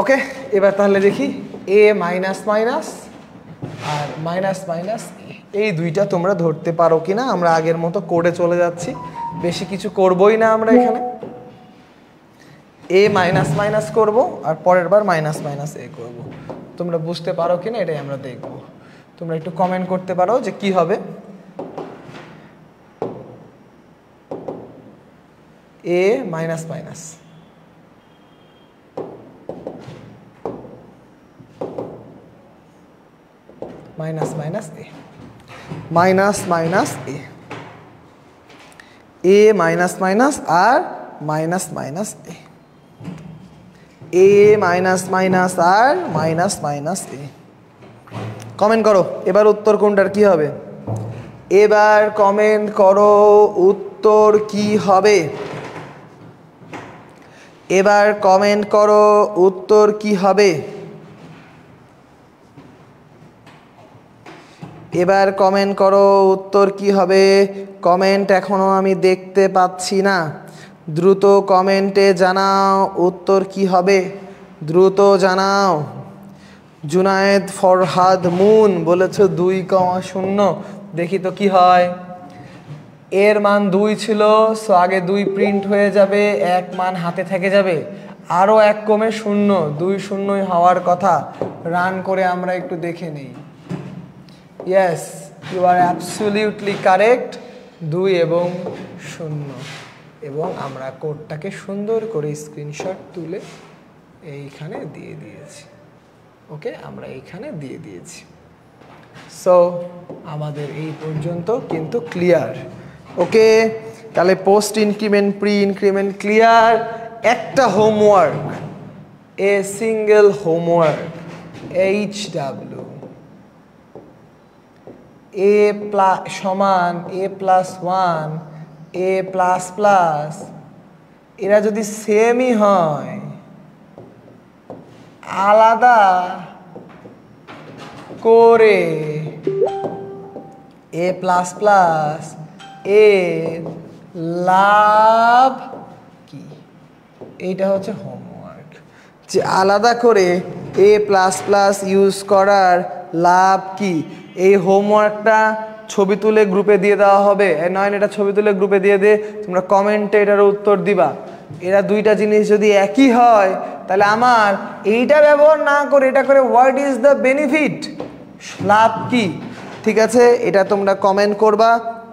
[SPEAKER 1] ওকে, এবার তাহলে দেখি এ মাইনাস মাইনাস আর মাইনাস মাইনাস এই দুইটা তোমরা ধরতে পারো কিনা। আমরা আগের মতো কোডে চলে যাচ্ছি, বেশি কিছু করবই না আমরা এখানে। এ মাইনাস মাইনাস করবো আর পরের বার মাইনাস মাইনাস এ করবো। তোমরা বুঝতে পারো কিনা এটাই আমরা দেখব। তোমরা একটু কমেন্ট করতে পারো যে কি হবে। এ মাইনাস মাইনাস, মাইনাস মাইনাস এ, মাইনাস মাইনাস এ, এ মাইনাস মাইনাস আর মাইনাস মাইনাস এ, এ মাইনাস মাইনাস আর মাইনাস মাইনাস এ। কমেন্ট করো এবার উত্তর কোনটার কি হবে। এবার কমেন্ট করো উত্তর কি হবে। এবার কমেন্ট করো উত্তর কি হবে। এবার কমেন্ট করো উত্তর কি হবে। কমেন্ট এখনো আমি দেখতে পাচ্ছি না, দ্রুত কমেন্টে জানাও উত্তর কি হবে, দ্রুত জানাও। জুনায়েদ ফরহাদ মুন বলেছ 2,0, দেখি তো কি হয়। এর মান 2 ছিল, সো আগে 2 প্রিন্ট হয়ে যাবে, 1 মান হাতে থেকে যাবে, আরও 1 কমে 0, 2 0ই হওয়ার কথা। রান করে আমরা একটু দেখে নিই। Yes, you are absolutely correct, 2 এবং 0। এবং আমরা কোডটাকে সুন্দর করে স্ক্রিনশট তুলে এইখানে দিয়ে দিয়েছি। ওকে, আমরা এইখানে দিয়ে দিয়েছি। সো আমাদের এই পর্যন্ত কিন্তু ক্লিয়ার। ওকে, তাহলে post increment, pre increment clear. একটা homework, a single homework, HW a সমান a+1 a++, এরা যদি সেমই হয়, আলাদা করে a++ এর লাভ কি, এইটা হচ্ছে হোমওয়ার্ক। যে আলাদা করে a++ ইউজ করার লাভ কি, এই হোমওয়ার্কটা ছবি তুলে গ্রুপে দিয়ে দেওয়া হবে। নয়ন এটা ছবি তুলে গ্রুপে দিয়ে দে, তোমরা কমেন্টে এটার উত্তর দিবা। এরা দুইটা জিনিস যদি একই হয় তাহলে আমার এইটা ব্যবহার না করে এটা করে হোয়াট ইজ দ্য বেনিফিট, লাভ কি। ঠিক আছে, এটা তোমরা কমেন্ট করবা,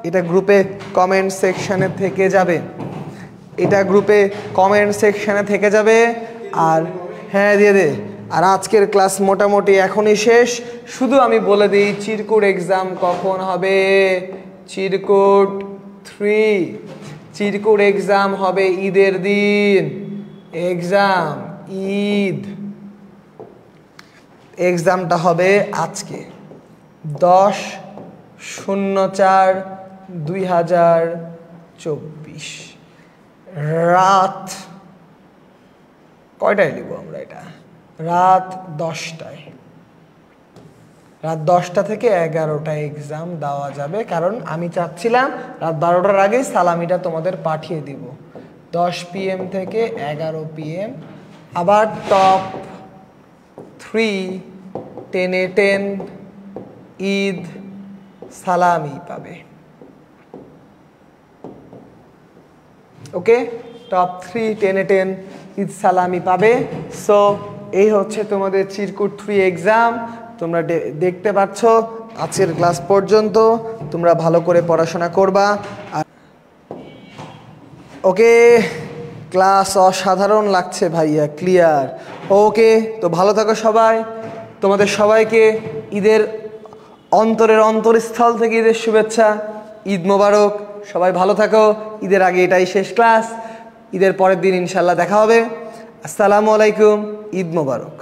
[SPEAKER 1] এটা গ্রুপে কমেন্ট সেকশানে থেকে যাবে, এটা গ্রুপে কমেন্ট সেকশানে থেকে যাবে। আর হ্যাঁ দিয়ে দে। আর আজকের ক্লাস মোটামুটি এখনই শেষ। শুধু আমি বলে দিই চিরকুট এক্সাম কখন হবে। চিরকুট 3 চিরকুট এক্সাম হবে ঈদের দিন। এক্সাম ঈদ, এক্সামটা হবে আজকে 10/04/2024 রাত কয়টায় লিখব আমরা এটা, রাত 10টায়। রাত 10টা থেকে 11টায় এক্সাম দেওয়া যাবে, কারণ আমি চাচ্ছিলাম রাত 12টার আগেই সালামিটা তোমাদের পাঠিয়ে দিব। 10 PM থেকে 11 PM। আবার টপ 3 10-এ 10 ঈদ সালামি পাবে। ওকে, টপ 3 10-এ 10 ঈদ সালামি পাবে। সো এই হচ্ছে তোমাদের চিরকুট 3 এক্সাম। তোমরা দেখতে পাচ্ছ আজকের ক্লাস পর্যন্ত তোমরা ভালো করে পড়াশোনা করবা। আর ওকে, ক্লাস অসাধারণ লাগছে ভাইয়া, ক্লিয়ার। ওকে, তো ভালো থাকো সবাই। তোমাদের সবাইকে ঈদের অন্তরের অন্তরস্থল থেকে ঈদের শুভেচ্ছা, ঈদ মোবারক। সবাই ভালো থাকো। ঈদের আগে এটাই শেষ ক্লাস, ঈদের পরের দিন ইনশাল্লাহ দেখা হবে। আসসালামু আলাইকুম, ঈদ মোবারক।